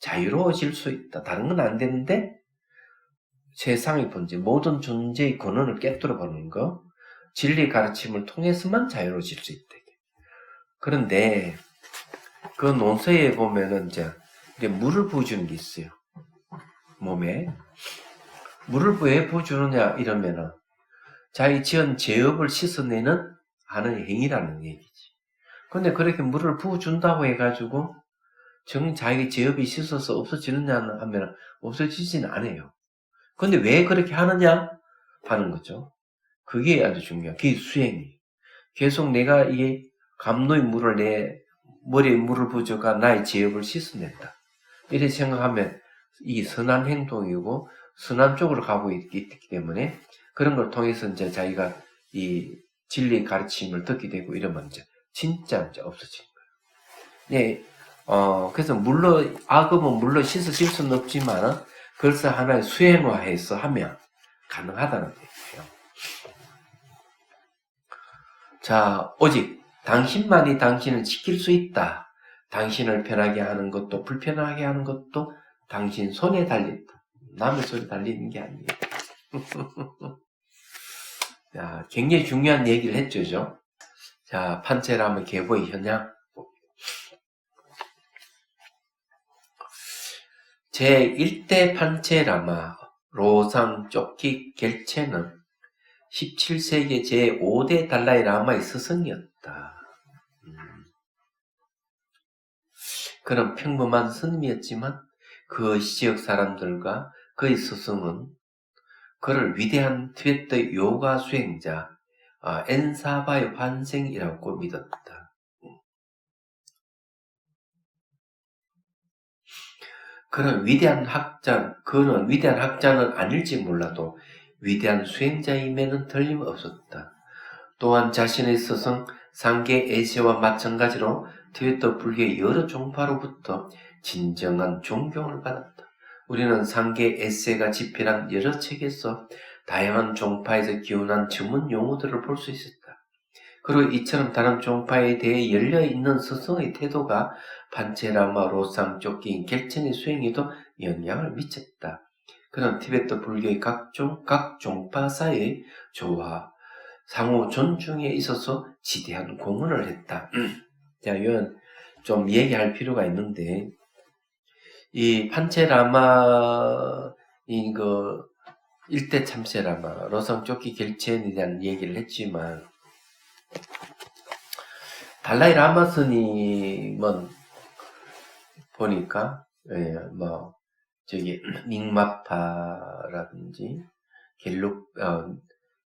자유로워질 수 있다. 다른 건 안 되는데 세상의 본질, 모든 존재의 근원을 깨뜨려버리는 거, 진리 가르침을 통해서만 자유로워질 수 있다. 그런데 그 논서에 보면은 이제 물을 부어주는 게 있어요. 몸에. 물을 왜 부어주느냐 이러면은 자기 지은 죄업을 씻어내는 하는 행위라는 얘기지. 근데 그렇게 물을 부어준다고 해가지고 정 자기 죄업이 씻어서 없어지느냐 하면 없어지지는 않아요. 근데 왜 그렇게 하느냐 하는 거죠. 그게 아주 중요해요. 그게 수행이에요. 계속 내가 이 감로의 물을 내 머리에 물을 부어줘가 나의 죄업을 씻어낸다. 이렇게 생각하면 이 선한 행동이고 선한 쪽으로 가고 있기 때문에 그런 걸 통해서 이제 자기가 이 진리의 가르침을 듣게 되고 이러면 이제 진짜 이제 없어지는 거예요. 네, 그래서 물로 악업은 물로 씻어질 수는 없지만 그래서 하나의 수행화해서 하면 가능하다는 얘기예요. 자, 오직 당신만이 당신을 지킬 수 있다. 당신을 편하게 하는 것도 불편하게 하는 것도 당신 손에 달린다. 남의 손에 달리는 게 아니에요. 자, 굉장히 중요한 얘기를 했죠. 자, 판체라마 계보의 현양. 제1대 판체라마 로상 쪽기 겔체는 17세기 제5대 달라이 라마의 스승이었다. 그런 평범한 스님이었지만 그 지역 사람들과 그의 스승은 그를 위대한 티베트 요가 수행자 엔사바의 환생이라고 믿었다. 그는 위대한 학자는 아닐지 몰라도 위대한 수행자임에는 틀림없었다. 또한 자신의 스승 상계 에세와 마찬가지로 티베트 불교의 여러 종파로부터 진정한 존경을 받았다. 우리는 상계 에세가 집필한 여러 책에서 다양한 종파에서 기원한 전문 용어들을 볼 수 있었다. 그리고 이처럼 다른 종파에 대해 열려있는 스승의 태도가 판체라마 로상 쫓기인 겔첸의 수행에도 영향을 미쳤다. 그는 티베트 불교의 각 종파 사이의 조화, 상호 존중에 있어서 지대한 공헌을 했다. 자, 이건 좀 얘기할 필요가 있는데, 이 판체라마, 일대 참세라마, 로상 쫓기 겔첸에 대한 얘기를 했지만, 달라이 라마 스님은 보니까, 닉마파라든지,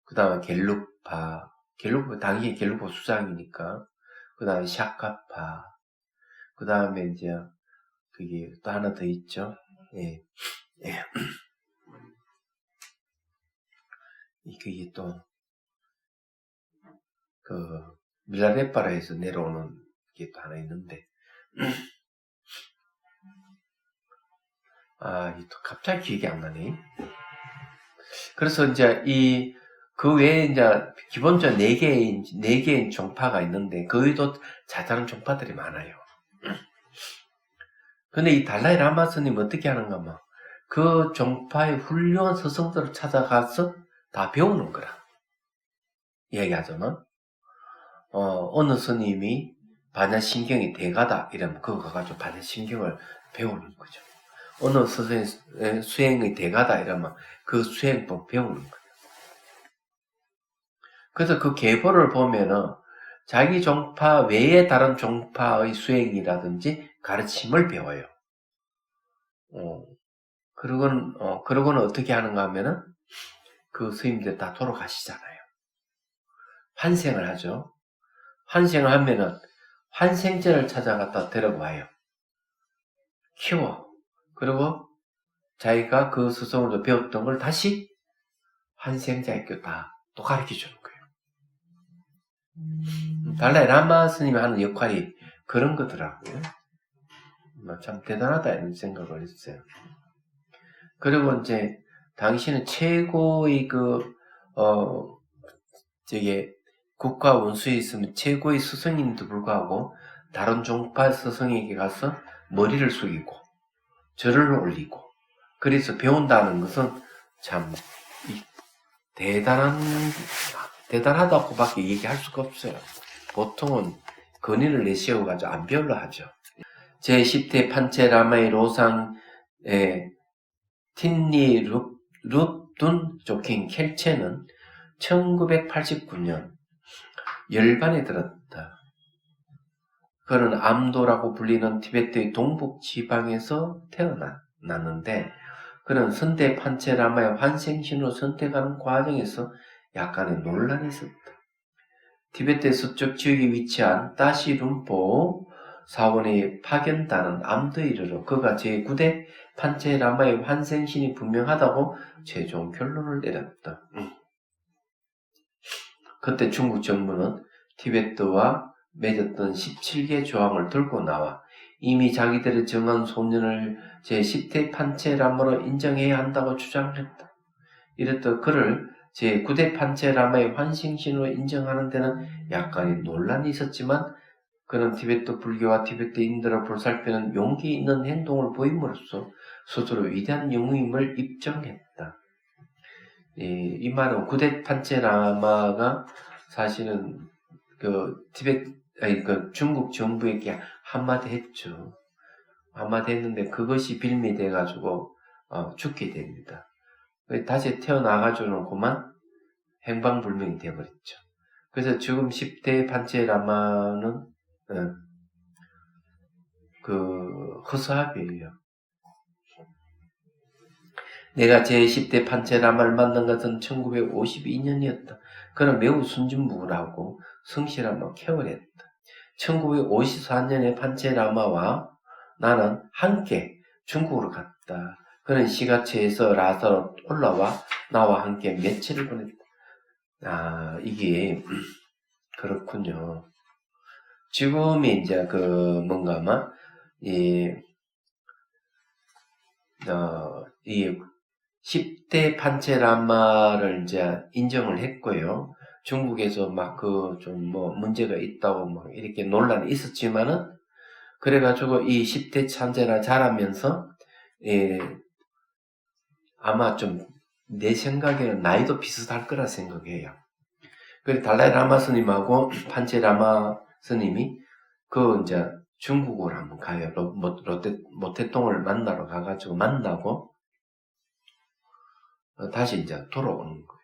그 다음에 겔룩파, 당연히 겔룩파 수장이니까, 그 다음에 샤카파, 그 다음에 이제, 그게 또 하나 더 있죠. 예. 그게 또, 밀라레파라에서 내려오는 게 또 하나 있는데, 또 갑자기 기억이 안 나네. 그래서 이제 그 외에 이제 기본적으로 4개의 종파가 있는데, 그 외에도 다른 종파들이 많아요. 근데 이 달라이 라마 스님 어떻게 하는가 하면, 그 종파의 훌륭한 스승들을 찾아가서 다 배우는 거라. 이야기하자면, 어느 스님이 반야신경이 대가다 이러면 그거 가가지고 반야신경을 배우는 거죠. 어느 스승의 수행의 대가다 이러면 그 수행법 배우는 거예요. 그래서 그 계보를 보면은 자기 종파 외에 다른 종파의 수행이라든지 가르침을 배워요. 그러고는 어떻게 하는가 하면은, 그 스님들 다 돌아가시잖아요. 환생을 하죠. 환생을 하면은, 환생제를 찾아갔다 데려와요. 키워. 그리고 자기가 그 스승으로 배웠던 걸 다시 환생자에게 다 또 가르쳐 주는 거예요. 달라이 라마 스님이 하는 역할이 그런 거더라고요. 참 대단하다 이런 생각을 했어요. 그리고 이제 당신은 최고의 국가 원수에 있으면 최고의 스승인데도 불구하고 다른 종파 스승에게 가서 머리를 숙이고 절을 올리고 그래서 배운다는 것은 참 대단하다고밖에 얘기할 수가 없어요. 보통은 근인을 내세워가지고 안 배우려 하죠. 제10대 판체라마의 로상의 틴니 룹둔 조킹 켈체는 1989년 열반에 들었다. 그는 암도라고 불리는 티베트의 동북 지방에서 태어났는데 그는 선대 판체라마의 환생신으로 선택하는 과정에서 약간의 논란이 있었다. 티베트 서쪽 지역에 위치한 따시룸포 사원의 파견단은 암도에 이르러 그가 제9대 판체라마의 환생신이 분명하다고 최종 결론을 내렸다. 그때 중국 정부는 티베트와 맺었던 17개 조항을 들고 나와 이미 자기들의 정한 소년을 제10대 판체라마로 인정해야 한다고 주장했다. 이랬던 그를 제9대 판체라마의 환생신으로 인정하는 데는 약간의 논란이 있었지만 그는 티베트 불교와 티베트 인들을 보살피는 용기 있는 행동을 보임으로써 스스로 위대한 영웅임을 입증했다. 이 말은 9대 판체라마가 사실은 중국 정부에게 한마디 했죠. 한마디 했는데 그것이 빌미 돼가지고 죽게 됩니다. 다시 태어나가지고는 그만 행방불명이 되어버렸죠. 그래서 지금 10대 판체라마는 허수아비예요. 내가 제10대 판체라마를 만난 것은 1952년이었다. 그는 매우 순진무구하고 성실하며 쾌활했다. 1954년에 판체라마와 나는 함께 중국으로 갔다. 그는 시가체에서 라사로 올라와 나와 함께 며칠을 보냈다. 이게 그렇군요. 지금이 이제 이 10대 판체라마를 이제 인정을 했고요. 중국에서 문제가 있다고 이렇게 논란이 있었지만은, 그래가지고 이 10대 판체라 자라면서, 아마 내 생각에는 나이도 비슷할 거라 생각해요. 그래서 달라이 라마 스님하고 판체라마 스님이 이제 중국으로 한번 가요. 모태똥을 만나러 가가지고 만나고, 다시 이제 돌아오는 거예요.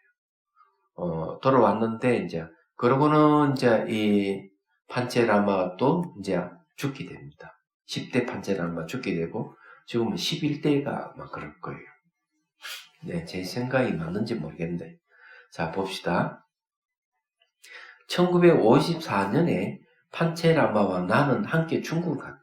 돌아왔는데, 이제, 그러고는 이제 이 판체라마가 또 이제 죽게 됩니다. 10대 판체라마 죽게 되고, 지금은 11대가 막 그럴 거예요. 네, 제 생각이 맞는지 모르겠는데. 자, 봅시다. 1954년에 판체라마와 나는 함께 중국을 갔다.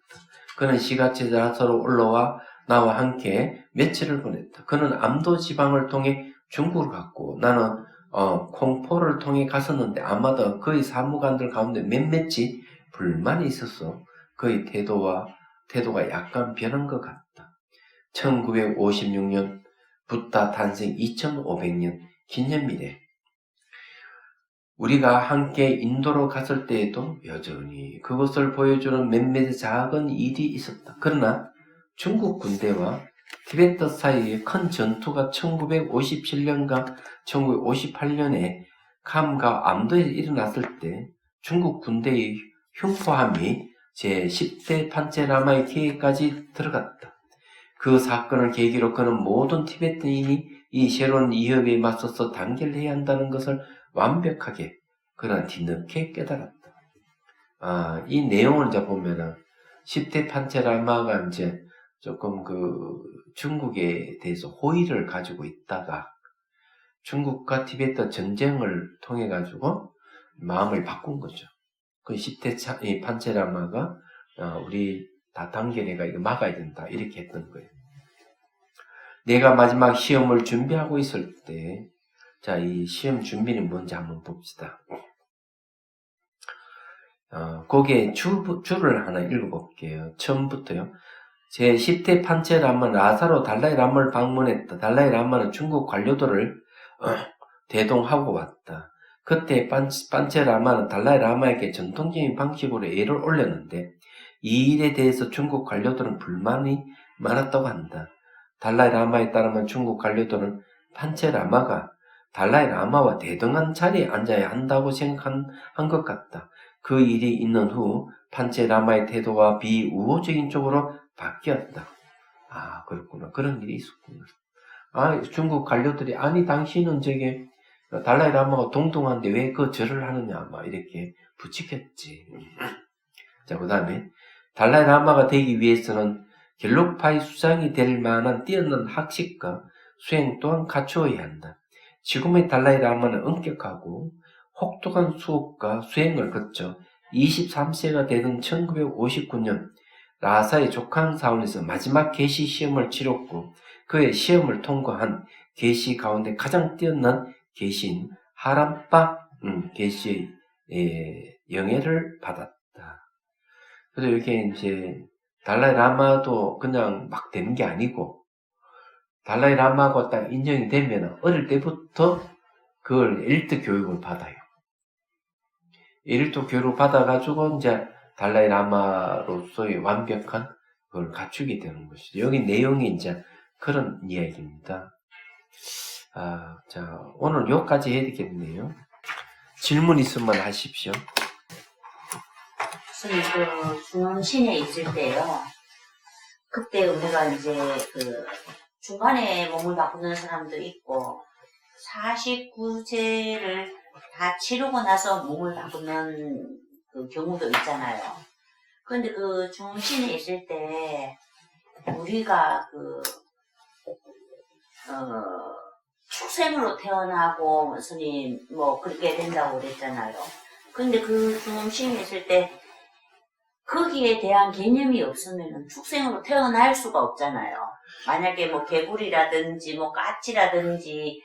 그는 시가체자서로 올라와 나와 함께 며칠을 보냈다. 그는 암도 지방을 통해 중국을 갔고 나는 콩포를 통해 갔었는데 아마도 그의 사무관들 가운데 몇몇이 불만이 있어서 그의 태도가 약간 변한 것 같다. 1956년 부다 탄생 2500년 기념일에 우리가 함께 인도로 갔을 때에도 여전히 그것을 보여주는 몇몇 작은 일이 있었다. 그러나 중국 군대와 티베트 사이의 큰 전투가 1957년과 1958년에 캄과 암도에 일어났을 때 중국 군대의 흉포함이 제10대 판체라마의 기회까지 들어갔다. 그 사건을 계기로 그는 모든 티베트인이 이 새로운 위협에 맞서서 단결해야 한다는 것을 완벽하게 그러나 뒤늦게 깨달았다. 이 내용을 이제 보면은 10대 판체라마가 이제 조금 중국에 대해서 호의를 가지고 있다가 중국과 티베트 전쟁을 통해 가지고 마음을 바꾼 거죠. 그 10대 이 판체라마가 우리 다단계내가 이거 막아야 된다 이렇게 했던 거예요. 내가 마지막 시험을 준비하고 있을 때, 자, 이 시험 준비는 뭔지 한번 봅시다. 거기에 줄을 하나 읽어볼게요. 처음부터요. 제 10대 판체라마 라사로 달라이 라마를 방문했다. 달라이 라마는 중국 관료들을 대동하고 왔다. 그때 판체라마는 달라이 라마에게 전통적인 방식으로 예를 올렸는데 이 일에 대해서 중국 관료들은 불만이 많았다고 한다. 달라이 라마에 따르면 중국 관료들은 판체라마가 달라이 라마와 대등한 자리에 앉아야 한다고 생각한 것 같다. 그 일이 있는 후 판체라마의 태도가 비우호적인 쪽으로 바뀌었다. 아, 그렇구나. 그런 일이 있었구나. 아, 중국 관료들이 아니 당신은 저게 달라이 라마가 동등한데 왜 그 절을 하느냐 막 이렇게 부추겼지. 자, 그 다음에 달라이 라마가 되기 위해서는 갤록파이 수장이 될 만한 뛰어난 학식과 수행 또한 갖추어야 한다. 지금의 달라이 라마는 엄격하고 혹독한 수업과 수행을 거쳐 23세가 되던 1959년 라사의 족항 사원에서 마지막 계시 시험을 치렀고 그의 시험을 통과한 계시 가운데 가장 뛰어난 계시인 하람파 계시의 영예를 받았다. 그래서 이렇게 이제 달라이 라마도 그냥 막 되는 게 아니고 달라이 라마가 딱 인정이 되면 어릴 때부터 그걸 엘리트 교육을 받아요. 엘리트 교육을 받아가지고 이제 달라이 라마로서의 완벽한 그걸 갖추게 되는 것이죠. 여기 내용이 이제 그런 이야기입니다. 자, 오늘 여기까지 해야 되겠네요. 질문 있으면 하십시오. 스님, 중원신에 있을 때요. 그때 우리가 이제 중간에 몸을 바꾸는 사람도 있고, 49세를 다 치르고 나서 몸을 바꾸는 그 경우도 있잖아요. 그런데 중원신에 있을 때, 우리가 축생으로 태어나고, 스님, 그렇게 된다고 그랬잖아요. 근데 중원신에 있을 때, 거기에 대한 개념이 없으면 축생으로 태어날 수가 없잖아요. 만약에 개구리라든지 까치라든지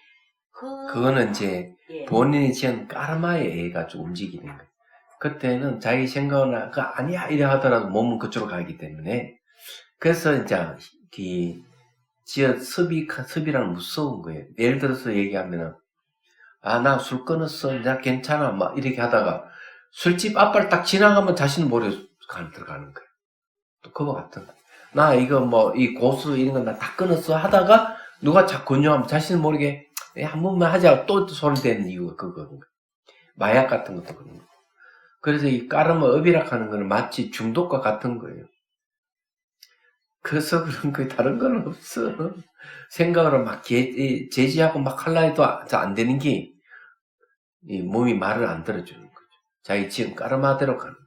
그거는 이제 본인이 지은 까르마에 의해 가지고 움직이는 거예요. 그때는 자기 생각은 아니야 이래 하더라도 몸은 그쪽으로 가기 때문에 그래서 이제 습이라는 무서운 거예요. 예를 들어서 얘기하면은 나 술 끊었어, 나 괜찮아 막 이렇게 하다가 술집 앞을 딱 지나가면 자신 모르게 들어가는 거예요. 또 그거 같은 거. 나 이거 이 고수 이런 거 나 다 끊었어 하다가 누가 자꾸 권유하면 자신 모르게 한 번만 하자 또 소리 되는 이유가 그거거든요. 마약 같은 것도 그런 거. 그래서 이 까르마 업이라 하는 거는 마치 중독과 같은 거예요. 그래서 그런 거예요. 다른 건 없어. 생각으로 막 제지하고 막 하려 해도 안 되는 게 이 몸이 말을 안 들어주는 거죠. 자기 지금 까르마대로 가는 거예요.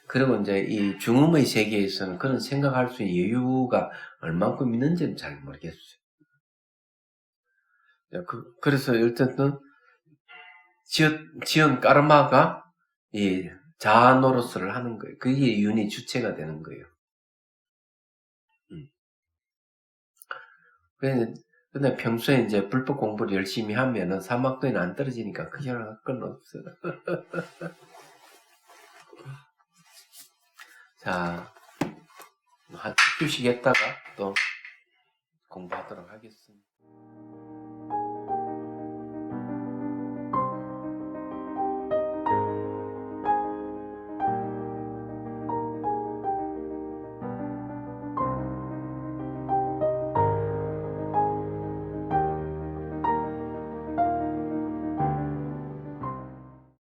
그리고 이제 이 중음의 세계에서는 그런 생각할 수 있는 여유가 얼만큼 있는지는 잘 모르겠어요. 그래서 일단은 지은 까르마가 이 자아 노릇을 하는 거예요. 그게 윤이 주체가 되는 거예요. 근데 평소에 이제 불법 공부를 열심히 하면은 사막도에는 안 떨어지니까 크게 할 건 없어요. 자, 휴식했다가 또 공부하도록 하겠습니다.